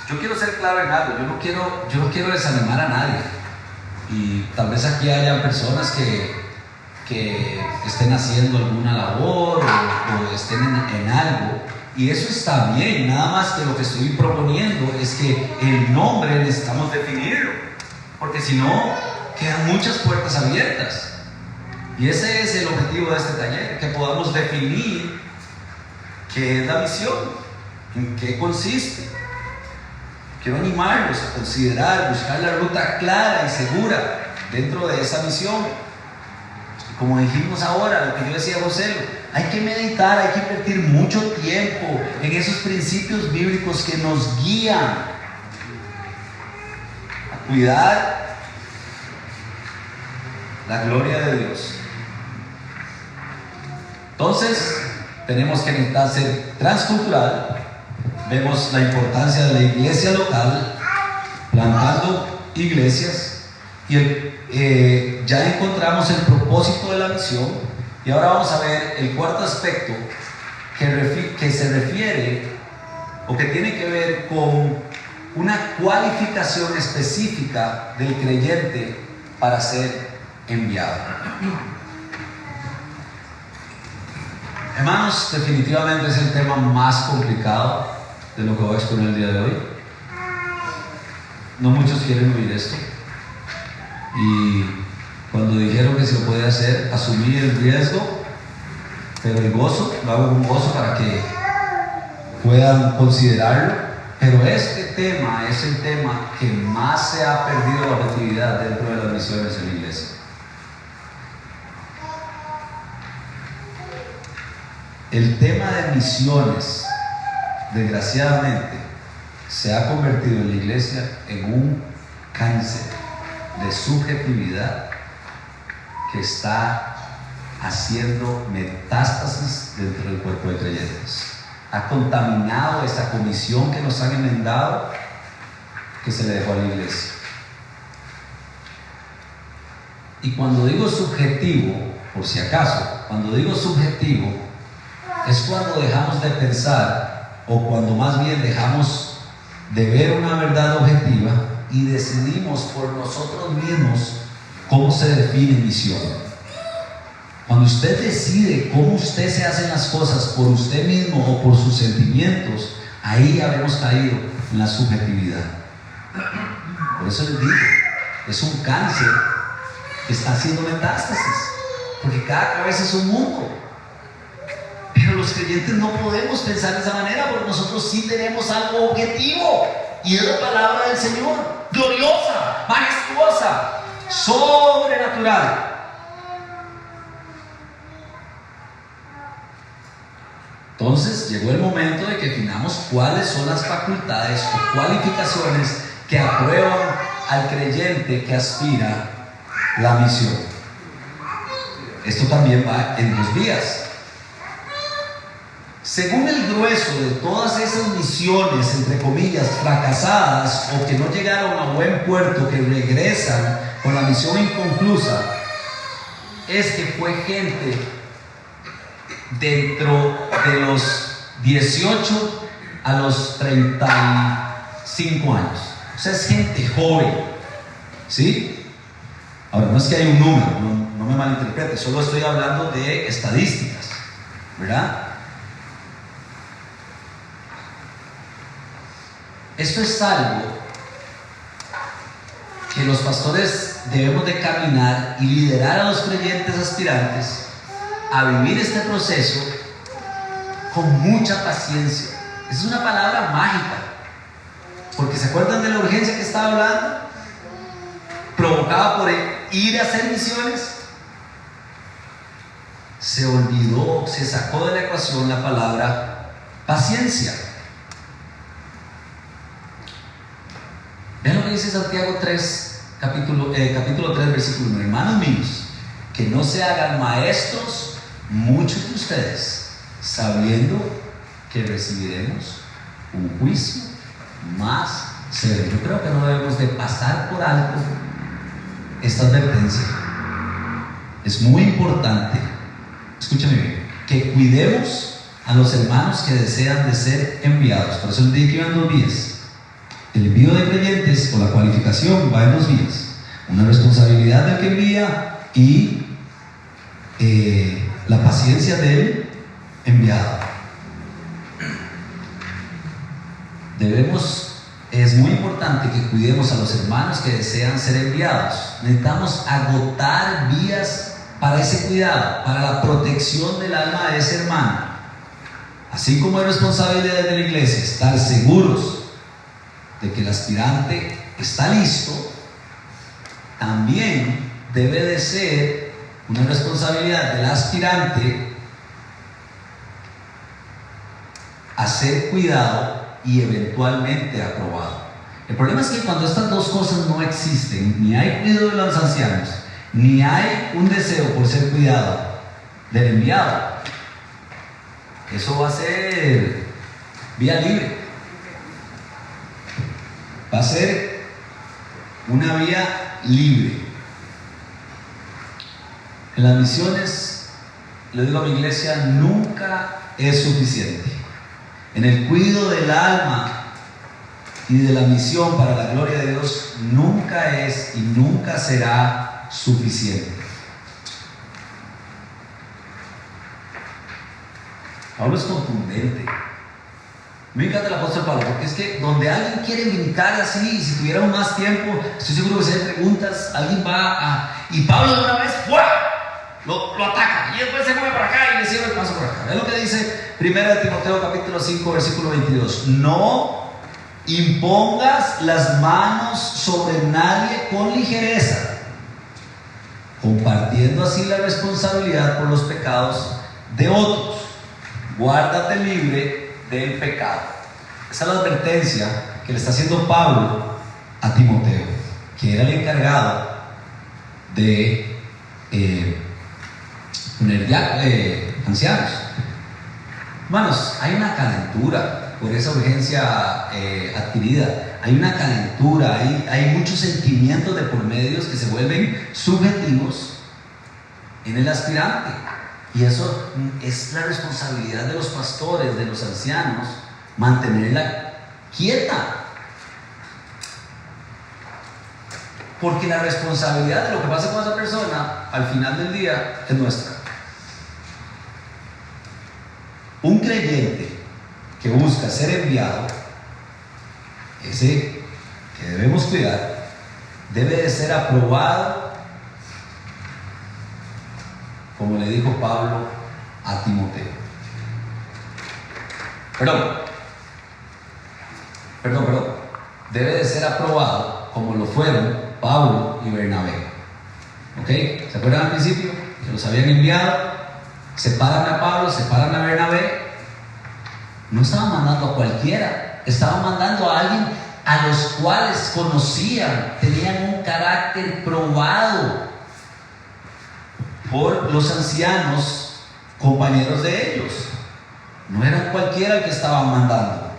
Yo quiero ser claro en algo. Yo no quiero desanimar a nadie. Y tal vez aquí hayan personas que estén haciendo alguna labor o estén en algo, y eso está bien. Nada más que lo que estoy proponiendo es que el nombre necesitamos definirlo, porque si no quedan muchas puertas abiertas, y ese es el objetivo de este taller, que podamos definir qué es la misión, en qué consiste. Quiero animarlos a considerar, buscar la ruta clara y segura dentro de esa misión. Como dijimos ahora, lo que yo decía a José, hay que meditar, hay que invertir mucho tiempo en esos principios bíblicos que nos guían a cuidar la gloria de Dios. Entonces, tenemos que intentar ser transcultural. Vemos la importancia de la iglesia local, plantando iglesias, y ya encontramos el propósito de la misión. Y ahora vamos a ver el cuarto aspecto que se refiere o que tiene que ver con una cualificación específica del creyente para ser enviado. Hermanos, definitivamente es el tema más complicado de lo que voy a exponer el día de hoy. no muchos quieren oír esto. Y cuando dijeron que se lo podía hacer, asumí el riesgo, pero el gozo, lo hago con gozo para que puedan considerarlo. Pero este tema es el tema que más se ha perdido la objetividad dentro de las misiones en la iglesia. El tema de misiones, desgraciadamente, se ha convertido en la iglesia en un cáncer de subjetividad que está haciendo metástasis dentro del cuerpo de creyentes. Ha contaminado esa comisión que nos han enmendado, que se le dejó a la iglesia. Y cuando digo subjetivo, por si acaso, cuando digo subjetivo, es cuando dejamos de pensar, o cuando más bien dejamos de ver una verdad objetiva y decidimos por nosotros mismos cómo se define misión. Cuando usted decide cómo usted se hacen las cosas por usted mismo o por sus sentimientos, ahí habremos caído en la subjetividad. Por eso les digo, es un cáncer que está haciendo metástasis, porque cada cabeza es un mundo. Pero los creyentes no podemos pensar de esa manera, porque nosotros sí tenemos algo objetivo, y es la palabra del Señor, gloriosa, majestuosa, sobrenatural. Entonces llegó el momento de que definamos cuáles son las facultades o cualificaciones que aprueban al creyente que aspira la misión. Esto también va en 2 vías. Según el grueso de todas esas misiones, entre comillas, fracasadas o que no llegaron a buen puerto, que regresan con la misión inconclusa, es que fue gente dentro de los 18 a los 35 años. O sea, es gente joven, ¿sí? Ahora, no es que hay un número, no me malinterprete, solo estoy hablando de estadísticas, ¿verdad? Esto es algo que los pastores debemos de caminar y liderar a los creyentes aspirantes a vivir este proceso con mucha paciencia. Es una palabra mágica, porque ¿se acuerdan de la urgencia que estaba hablando? Provocada por ir a hacer misiones. Se olvidó, se sacó de la ecuación la palabra paciencia. Vean lo que dice Santiago 3, capítulo 3, versículo 1. Hermanos míos, que no se hagan maestros muchos de ustedes, sabiendo que recibiremos un juicio más severo. Yo creo que no debemos de pasar por alto esta advertencia. Es muy importante, escúchame bien, que cuidemos a los hermanos que desean de ser enviados. Por eso les dije que iban 2 vías. El envío de creyentes o la cualificación va en 2 vías: una responsabilidad del que envía y la paciencia del enviado. Es muy importante que cuidemos a los hermanos que desean ser enviados. Necesitamos agotar vías para ese cuidado, para la protección del alma de ese hermano. Así como es responsabilidad de la iglesia estar seguros de que el aspirante está listo, también debe de ser una responsabilidad del aspirante a ser cuidado y eventualmente aprobado. El problema es que cuando estas 2 cosas no existen, ni hay cuidado de los ancianos, ni hay un deseo por ser cuidado del enviado, eso va a ser vía libre. Va a ser una vía libre. En las misiones, le digo a mi iglesia, nunca es suficiente. En el cuidado del alma y de la misión para la gloria de Dios, nunca es y nunca será suficiente. Pablo es contundente. Me encanta el apóstol Pablo, porque es que donde alguien quiere brincar así, y si tuviéramos más tiempo, estoy seguro que si hay preguntas, alguien va a... Y Pablo de una vez, ¡fuera! Lo ataca, y después se mueve para acá y le cierra el paso por acá. Es lo que dice 1 Timoteo capítulo 5, versículo 22. No impongas las manos sobre nadie con ligereza, compartiendo así la responsabilidad por los pecados de otros. Guárdate libre del pecado. Esa es la advertencia que le está haciendo Pablo a Timoteo, que era el encargado de poner ya ancianos. Hermanos, hay una calentura por esa urgencia adquirida. Hay una calentura, hay muchos sentimientos de por medios que se vuelven subjetivos en el aspirante. Y eso es la responsabilidad de los pastores, de los ancianos, mantenerla quieta. Porque la responsabilidad de lo que pasa con esa persona al final del día es nuestra. Un creyente que busca ser enviado, ese que debemos cuidar, debe de ser aprobado, como le dijo Pablo a Timoteo. Perdón. Debe de ser aprobado como lo fueron Pablo y Bernabé. ¿Ok? ¿Se acuerdan al principio? Que los habían enviado, separan a Pablo, separan a Bernabé. No estaban mandando a cualquiera, estaban mandando a alguien a los cuales conocían, tenían un carácter probado por los ancianos compañeros de ellos. No era cualquiera el que estaban mandando.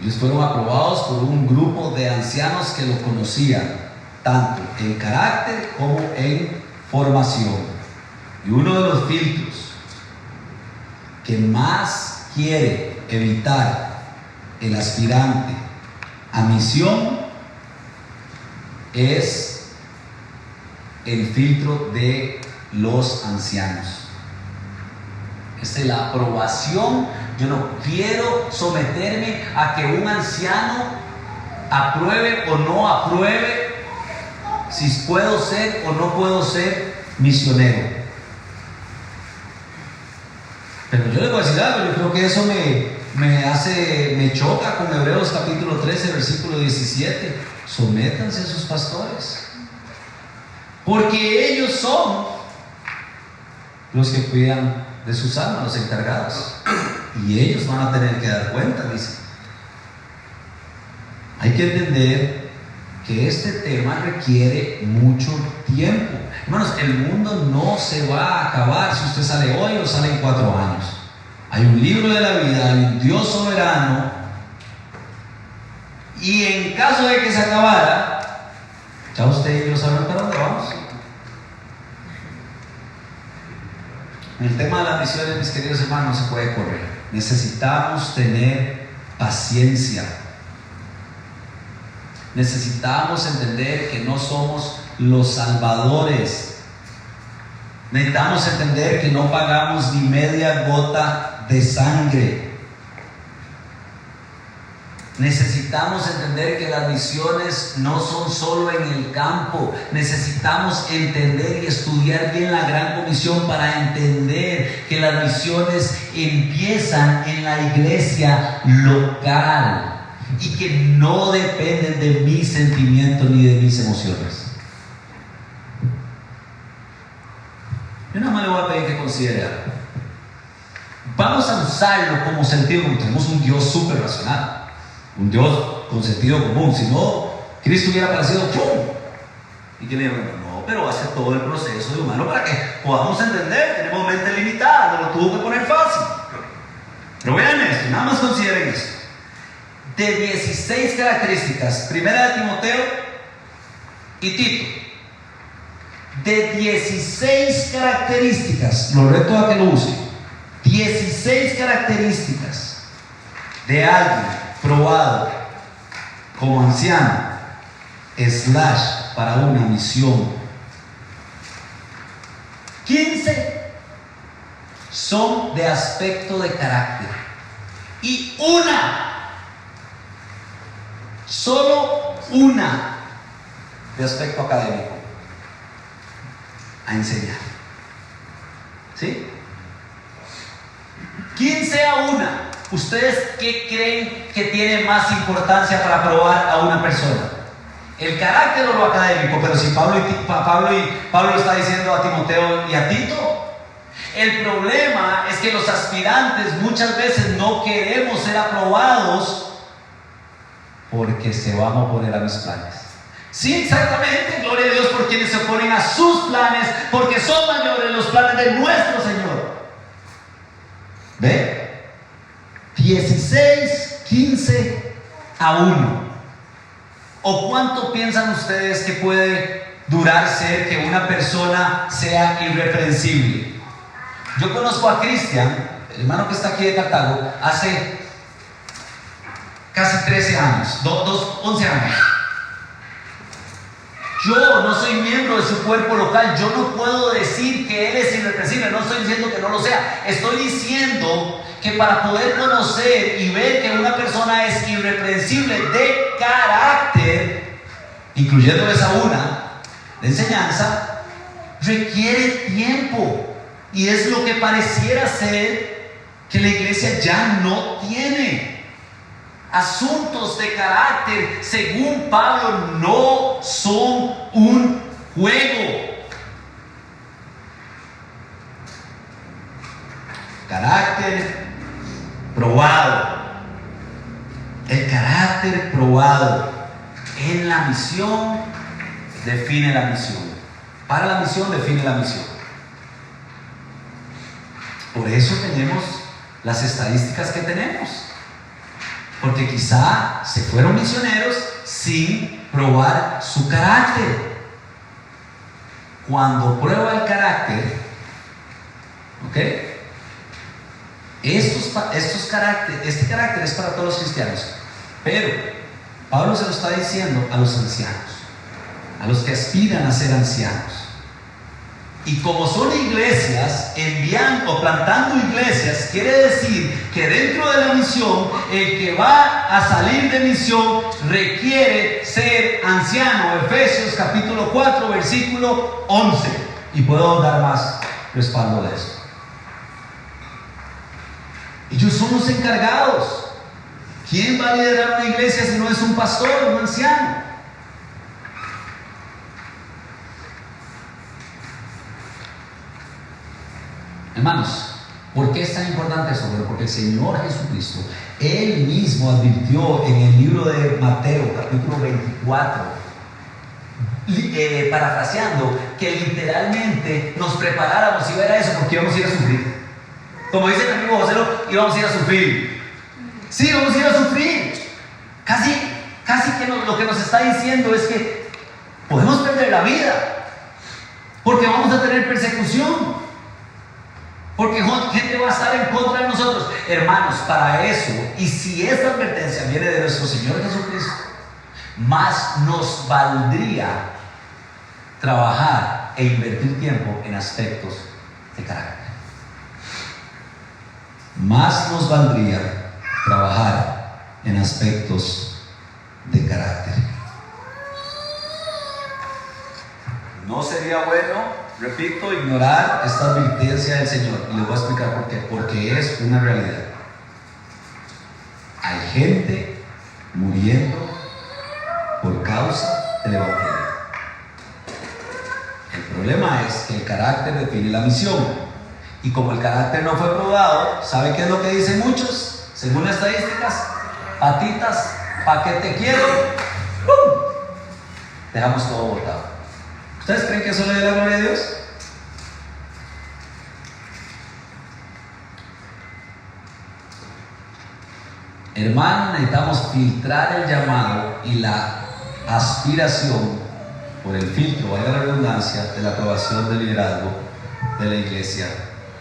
Ellos fueron aprobados por un grupo de ancianos que lo conocían, tanto en carácter como en formación. Y uno de los filtros que más quiere evitar el aspirante a misión es el filtro de los ancianos. Es la aprobación. Yo no quiero someterme a que un anciano apruebe o no apruebe si puedo ser o no puedo ser misionero. Pero yo les voy a decir algo, yo creo que eso me choca con Hebreos capítulo 13, versículo 17. Sométanse a sus pastores, porque ellos son los que cuidan de sus almas, los encargados, y ellos van a tener que dar cuenta, dice. Hay que entender que este tema requiere mucho tiempo. Hermanos, el mundo no se va a acabar si usted sale hoy o sale en 4 años. Hay un libro de la vida, hay un Dios soberano, y en caso de que se acabara, ya usted y yo saben para dónde vamos. En el tema de las misiones, mis queridos hermanos, no se puede correr. Necesitamos tener paciencia. Necesitamos entender que no somos los salvadores. Necesitamos entender que no pagamos ni media gota de sangre. Necesitamos entender que las misiones no son solo en el campo. Necesitamos entender y estudiar bien la Gran Comisión para entender que las misiones empiezan en la iglesia local y que no dependen de mis sentimientos ni de mis emociones. Yo nada más le voy a pedir que considere algo. Vamos a usarlo como sentido común. Tenemos un Dios súper racional, un Dios con sentido común. Si no, Cristo hubiera aparecido ¡pum! Y que le digo, no, pero hace todo el proceso de humano para que podamos entender. Tenemos mente limitada, no lo tuvo que poner fácil. Pero vean esto, nada más consideren esto. De 16 características, 1 Timoteo y Tito, de 16 características, lo reto a que lo use, 16 características de alguien probado como anciano / para una misión. 15 son de aspecto de carácter. Y solo una de aspecto académico, a enseñar. ¿Sí? 15 a 1. ¿Ustedes qué creen que tiene más importancia para probar a una persona? ¿El carácter o lo académico? Pero si Pablo está diciendo a Timoteo y a Tito. El problema es que los aspirantes muchas veces no queremos ser aprobados porque se van a oponer a mis planes. Sí, exactamente, gloria a Dios por quienes se oponen a sus planes, porque son mayores los planes de nuestro Señor. ¿Ve? 16, 15 a 1. ¿O cuánto piensan ustedes que puede durar ser que una persona sea irreprensible? Yo conozco a Cristian, el hermano que está aquí de Cartago, hace casi 13 años, 11 años. Yo no soy miembro de su cuerpo local, yo no puedo decir que él es irreprensible, no estoy diciendo que no lo sea, estoy diciendo que para poder conocer y ver que una persona es irreprensible de carácter, incluyendo esa una de enseñanza, requiere tiempo. Y es lo que pareciera ser que la iglesia ya no tiene. Asuntos de carácter, según Pablo, no son un juego. Carácter probado. El carácter probado en la misión define la misión. Para la misión define la misión. Por eso tenemos las estadísticas que tenemos. Porque quizá se fueron misioneros sin probar su carácter. Cuando prueba el carácter, ¿ok? Este carácter es para todos los cristianos. Pero Pablo se lo está diciendo a los ancianos, a los que aspiran a ser ancianos. Y como son iglesias, enviando o plantando iglesias, quiere decir que dentro de la misión, el que va a salir de misión requiere ser anciano. Efesios capítulo 4, versículo 11. Y puedo dar más respaldo de esto. Ellos son los encargados. ¿Quién va a liderar una iglesia si no es un pastor o un anciano? Hermanos, ¿por qué es tan importante eso? Bueno, porque el Señor Jesucristo, Él mismo advirtió en el libro de Mateo, capítulo 24, parafraseando, que literalmente nos preparáramos y ver a eso porque íbamos a ir a sufrir. Como dice mi amigo José, íbamos a ir a sufrir. Sí, vamos a ir a sufrir. Casi que lo que nos está diciendo es que podemos perder la vida porque vamos a tener persecución. Porque gente va a estar en contra de nosotros. Hermanos, para eso, y si esta advertencia viene de nuestro Señor Jesucristo, más nos valdría trabajar e invertir tiempo en aspectos de carácter. Más nos valdría trabajar en aspectos de carácter. No sería bueno, repito, ignorar esta advertencia del Señor. Y les voy a explicar por qué. Porque es una realidad. Hay gente muriendo por causa del Evangelio. El problema es que el carácter define la misión. Y como el carácter no fue probado, ¿sabe qué es lo que dicen muchos? Según las estadísticas, patitas, ¿pa' qué te quiero? Dejamos todo botado. ¿Ustedes creen que eso le da la gloria a Dios? Hermanos, necesitamos filtrar el llamado y la aspiración por el filtro, valga la redundancia, de la aprobación del liderazgo de la iglesia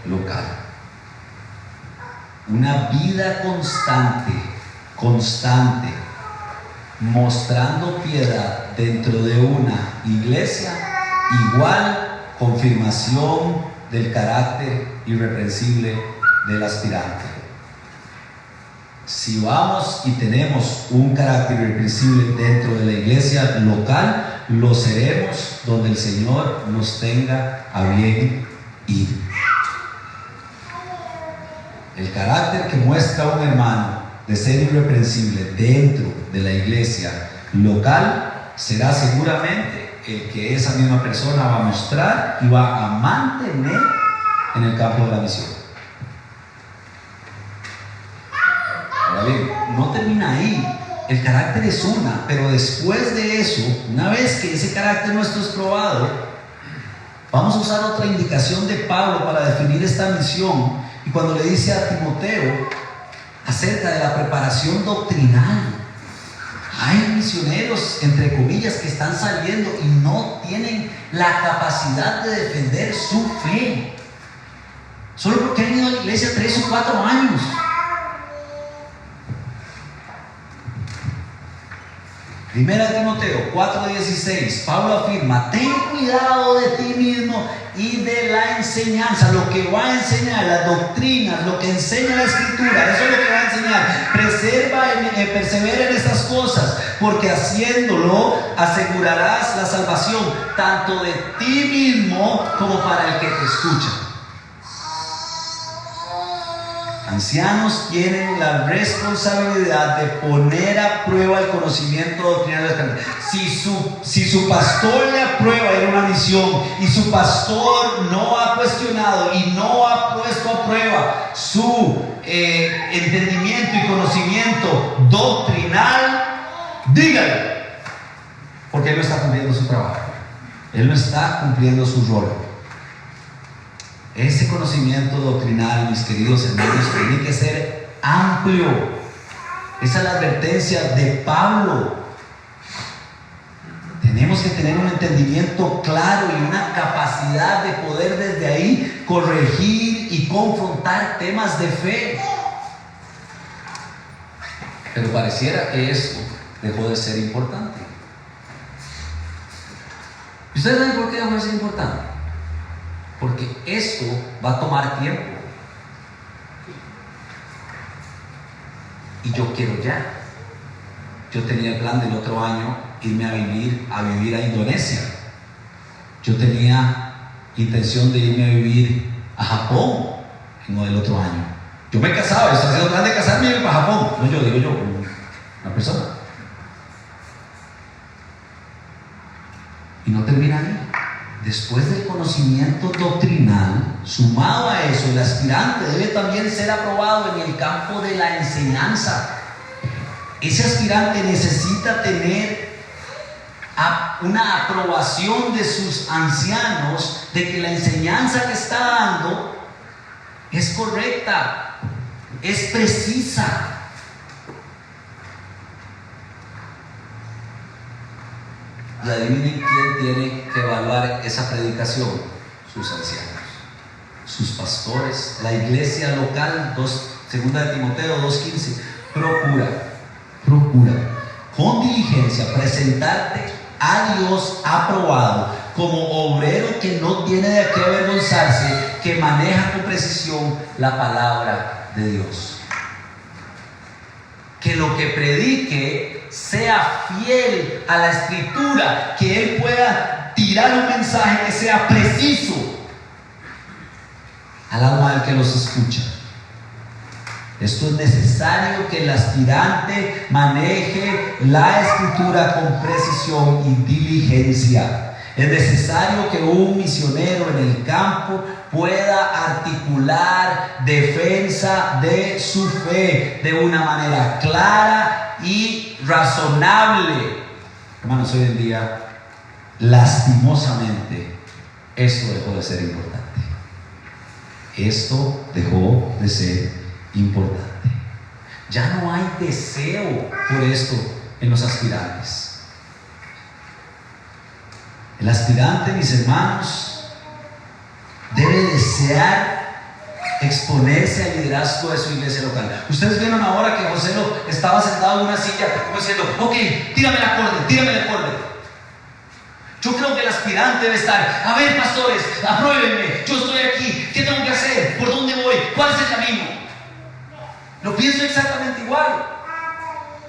local. Una vida constante, mostrando piedad dentro de una iglesia, igual confirmación del carácter irreprensible del aspirante. Si vamos y tenemos un carácter irreprensible dentro de la iglesia local, lo seremos donde el Señor nos tenga a bien ir. El carácter que muestra un hermano de ser irreprensible dentro de la iglesia local será seguramente el que esa misma persona va a mostrar y va a mantener en el campo de la misión. Ahora bien, no termina ahí. El carácter es una, pero después de eso, una vez que ese carácter nuestro es probado, vamos a usar otra indicación de Pablo para definir esta misión. Y cuando le dice a Timoteo acerca de la preparación doctrinal, hay misioneros, entre comillas, que están saliendo y no tienen la capacidad de defender su fe, solo porque han ido a la iglesia 3 o 4 años. Primera de Timoteo 4:16, Pablo afirma: ten cuidado de ti mismo y de la enseñanza, lo que va a enseñar, las doctrinas, lo que enseña la Escritura, eso es lo que va a enseñar. Persevera en estas cosas, porque haciéndolo asegurarás la salvación tanto de ti mismo como para el que te escucha. Ancianos tienen la responsabilidad de poner a prueba el conocimiento doctrinal de la Escritura. Si su pastor le aprueba ir a una misión y su pastor no ha cuestionado y no ha puesto a prueba su entendimiento y conocimiento doctrinal, dígale, porque él no está cumpliendo su trabajo, él no está cumpliendo su rol. Ese conocimiento doctrinal, mis queridos hermanos, tiene que ser amplio. Esa es la advertencia de Pablo. Tenemos que tener un entendimiento claro y una capacidad de poder desde ahí corregir y confrontar temas de fe. Pero pareciera que esto dejó de ser importante. ¿Y ustedes saben por qué dejó de ser importante? Porque esto va a tomar tiempo. Y yo quiero ya. Yo tenía el plan del otro año irme a vivir a Indonesia. Yo tenía intención de irme a vivir a Japón en el otro año. Yo me casaba, yo estaba haciendo el plan de casarme y irme para Japón. No yo, digo yo, una persona. Y no termina ahí. Después del conocimiento doctrinal, sumado a eso, el aspirante debe también ser aprobado en el campo de la enseñanza. Ese aspirante necesita tener una aprobación de sus ancianos de que la enseñanza que está dando es correcta, es precisa. Y adivinen quién tiene que evaluar esa predicación: sus ancianos, sus pastores, la iglesia local. 2 de Timoteo 2:15. Procura con diligencia presentarte a Dios aprobado, como obrero que no tiene de qué avergonzarse, que maneja con precisión la palabra de Dios. Que lo que predique sea fiel a la Escritura, que él pueda tirar un mensaje que sea preciso al alma del que los escucha. Esto es necesario, que el aspirante maneje la Escritura con precisión y diligencia. Es necesario que un misionero en el campo pueda articular defensa de su fe de una manera clara y razonable. Hermanos, hoy en día, lastimosamente, esto dejó de ser importante. Esto dejó de ser importante. Ya no hay deseo por esto en los aspirantes. El aspirante, mis hermanos, debe desear exponerse al liderazgo de su iglesia local. Ustedes vieron ahora que José estaba sentado en una silla como diciendo: ok, tírame el acorde. Yo creo que el aspirante debe estar, a ver, pastores, apruébenme, yo estoy aquí, ¿qué tengo que hacer? ¿Por dónde voy? ¿Cuál es el camino? Lo pienso exactamente igual.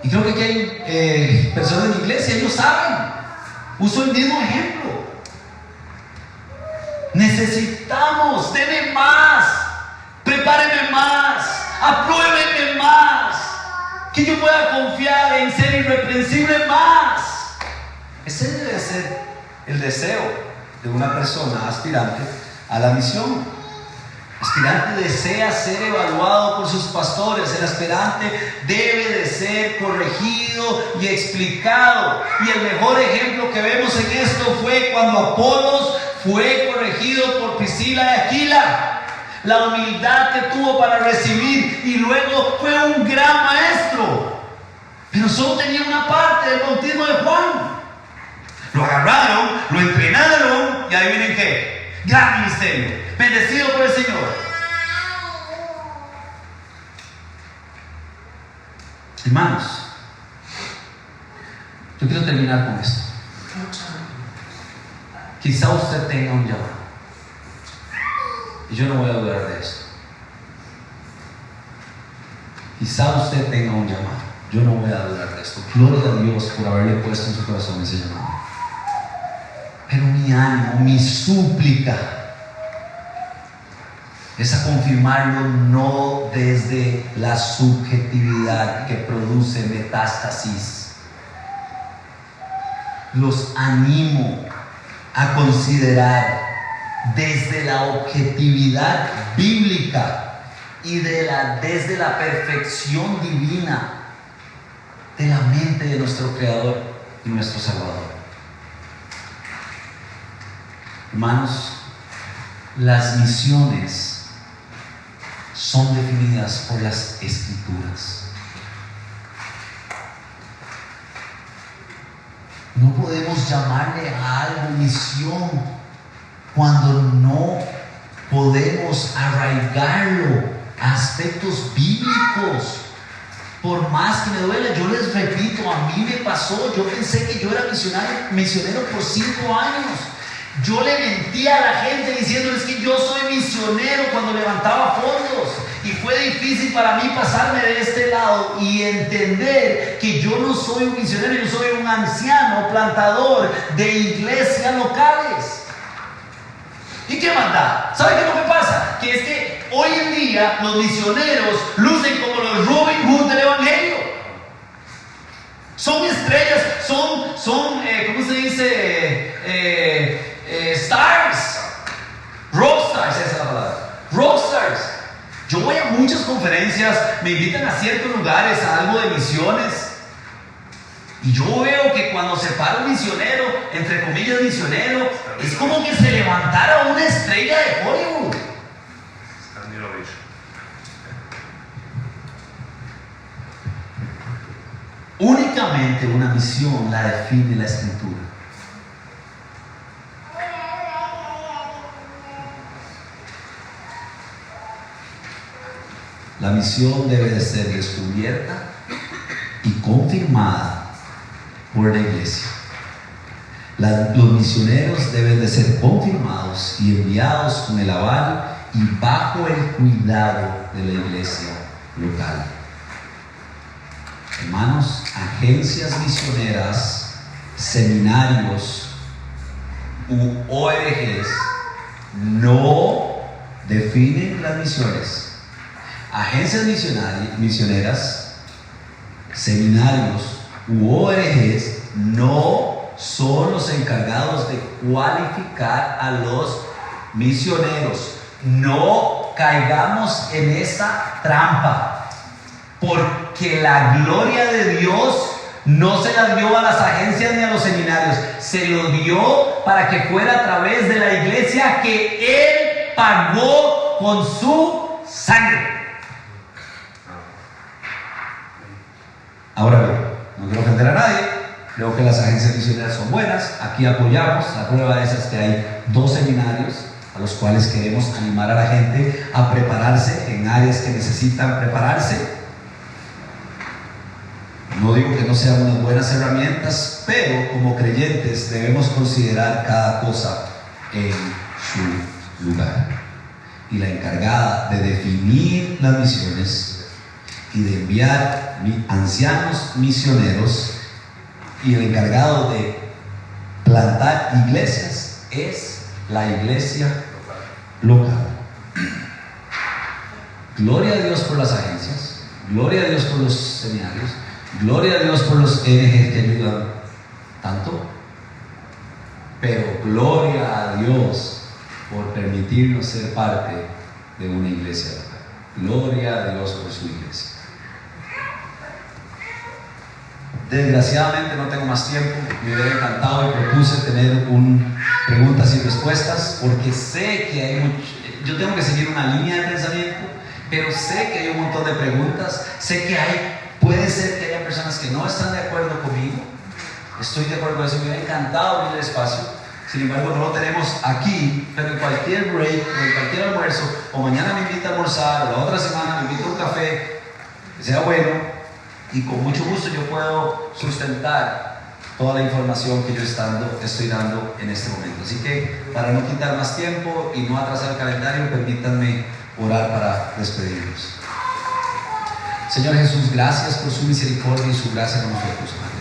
Y creo que aquí hay personas en la iglesia, ellos saben. Uso el mismo ejemplo. Necesitamos, denme más, prepárenme más, apruébenme más, que yo pueda confiar en ser irreprensible más. Ese debe ser el deseo de una persona aspirante a la misión. El aspirante desea ser evaluado por sus pastores. El aspirante debe de ser corregido y explicado. Y el mejor ejemplo que vemos en esto fue cuando Apolos fue corregido por Priscila y Aquila. La humildad que tuvo para recibir, y luego fue un gran maestro, pero solo tenía una parte del bautismo de Juan. Lo agarraron, lo entrenaron y adivinen qué, gran ministerio, bendecido por el Señor. Hermanos, yo quiero terminar con esto. Quizá usted tenga un llamado, y yo no voy a dudar de esto. Quizá usted tenga un llamado, yo no voy a dudar de esto. Gloria a Dios por haberle puesto en su corazón ese llamado. Pero mi ánimo, mi súplica es a confirmarlo no desde la subjetividad que produce metástasis. Los animo a considerar desde la objetividad bíblica y desde la perfección divina de la mente de nuestro Creador y nuestro Salvador. Hermanos, las misiones son definidas por las Escrituras. No podemos llamarle a algo misión cuando no podemos arraigarlo a aspectos bíblicos. Por más que me duele, yo les repito, a mí me pasó, yo pensé que yo era misionero por 5 años. Yo le mentía a la gente diciéndoles que yo soy misionero cuando levantaba fondos, y fue difícil para mí pasarme de este lado y entender que yo no soy un misionero, yo soy un anciano plantador de iglesias locales. ¿Y qué manda? ¿Sabe qué es lo que pasa? Que es que hoy en día los misioneros lucen como los Robin Hood del Evangelio. Son estrellas, son ¿cómo se dice? Stars, rockstars, esa es la palabra, rockstars. Yo voy a muchas conferencias, me invitan a ciertos lugares a algo de misiones, y yo veo que cuando se para un misionero, entre comillas misionero, es como que se levantara una estrella de Hollywood. Únicamente una misión la define la Escritura. La misión debe de ser descubierta y confirmada por la iglesia. Los misioneros deben de ser confirmados y enviados con el aval y bajo el cuidado de la iglesia local. Hermanos, agencias misioneras, seminarios u ONGs no definen las misiones. Agencias misioneras, seminarios u ONGs no son los encargados de cualificar a los misioneros. No caigamos en esa trampa, porque la gloria de Dios no se la dio a las agencias ni a los seminarios, se lo dio para que fuera a través de la iglesia que Él pagó con su sangre. Ahora bien, no quiero ofender a nadie, creo que las agencias misioneras son buenas, aquí apoyamos. La prueba de esas es que hay 2 seminarios a los cuales queremos animar a la gente a prepararse en áreas que necesitan prepararse. No digo que no sean unas buenas herramientas, pero como creyentes debemos considerar cada cosa en su lugar. Y la encargada de definir las misiones y de enviar ancianos misioneros y el encargado de plantar iglesias es la iglesia local. Gloria a Dios por las agencias, gloria a Dios por los seminarios, gloria a Dios por los NG que ayudan tanto, pero gloria a Dios por permitirnos ser parte de una iglesia local. Gloria a Dios por su iglesia. Desgraciadamente no tengo más tiempo. Me hubiera encantado y propuse tener preguntas y respuestas, porque sé que hay yo tengo que seguir una línea de pensamiento, pero sé que hay un montón de preguntas. Sé que puede ser que haya personas que no están de acuerdo conmigo. Estoy de acuerdo con eso. Me hubiera encantado abrir el espacio. Sin embargo, no lo tenemos aquí, pero en cualquier break, o en cualquier almuerzo, o mañana me invita a almorzar, o la otra semana me invita a un café, que sea bueno, y con mucho gusto yo puedo sustentar toda la información que yo estoy dando en este momento. Así que, para no quitar más tiempo y no atrasar el calendario, permítanme orar para despedirnos. Señor Jesús, gracias por su misericordia y su gracia con nosotros, Padre.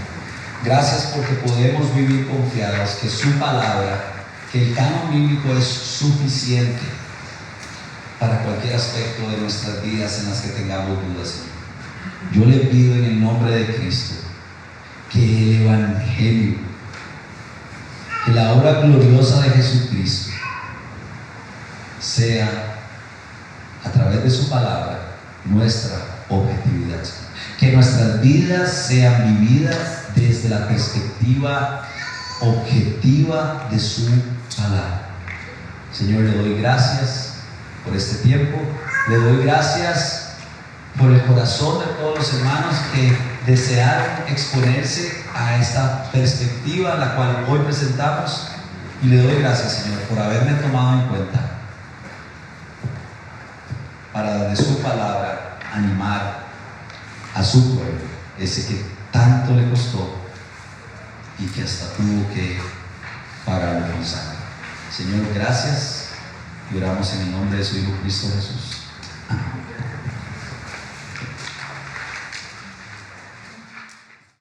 Gracias porque podemos vivir confiados que su palabra, que el canon bíblico es suficiente para cualquier aspecto de nuestras vidas en las que tengamos dudas, Señor. Yo le pido en el nombre de Cristo que el Evangelio, que la obra gloriosa de Jesucristo sea, a través de su palabra, nuestra objetividad. Que nuestras vidas sean vividas desde la perspectiva objetiva de su palabra. Señor, le doy gracias por este tiempo. Le doy gracias por el corazón de todos los hermanos que desearon exponerse a esta perspectiva en la cual hoy presentamos. Y le doy gracias, Señor, por haberme tomado en cuenta para de su palabra animar a su pueblo, ese que tanto le costó y que hasta tuvo que pagarlo con sangre. Señor, gracias, y oramos en el nombre de su Hijo Cristo Jesús. Amén.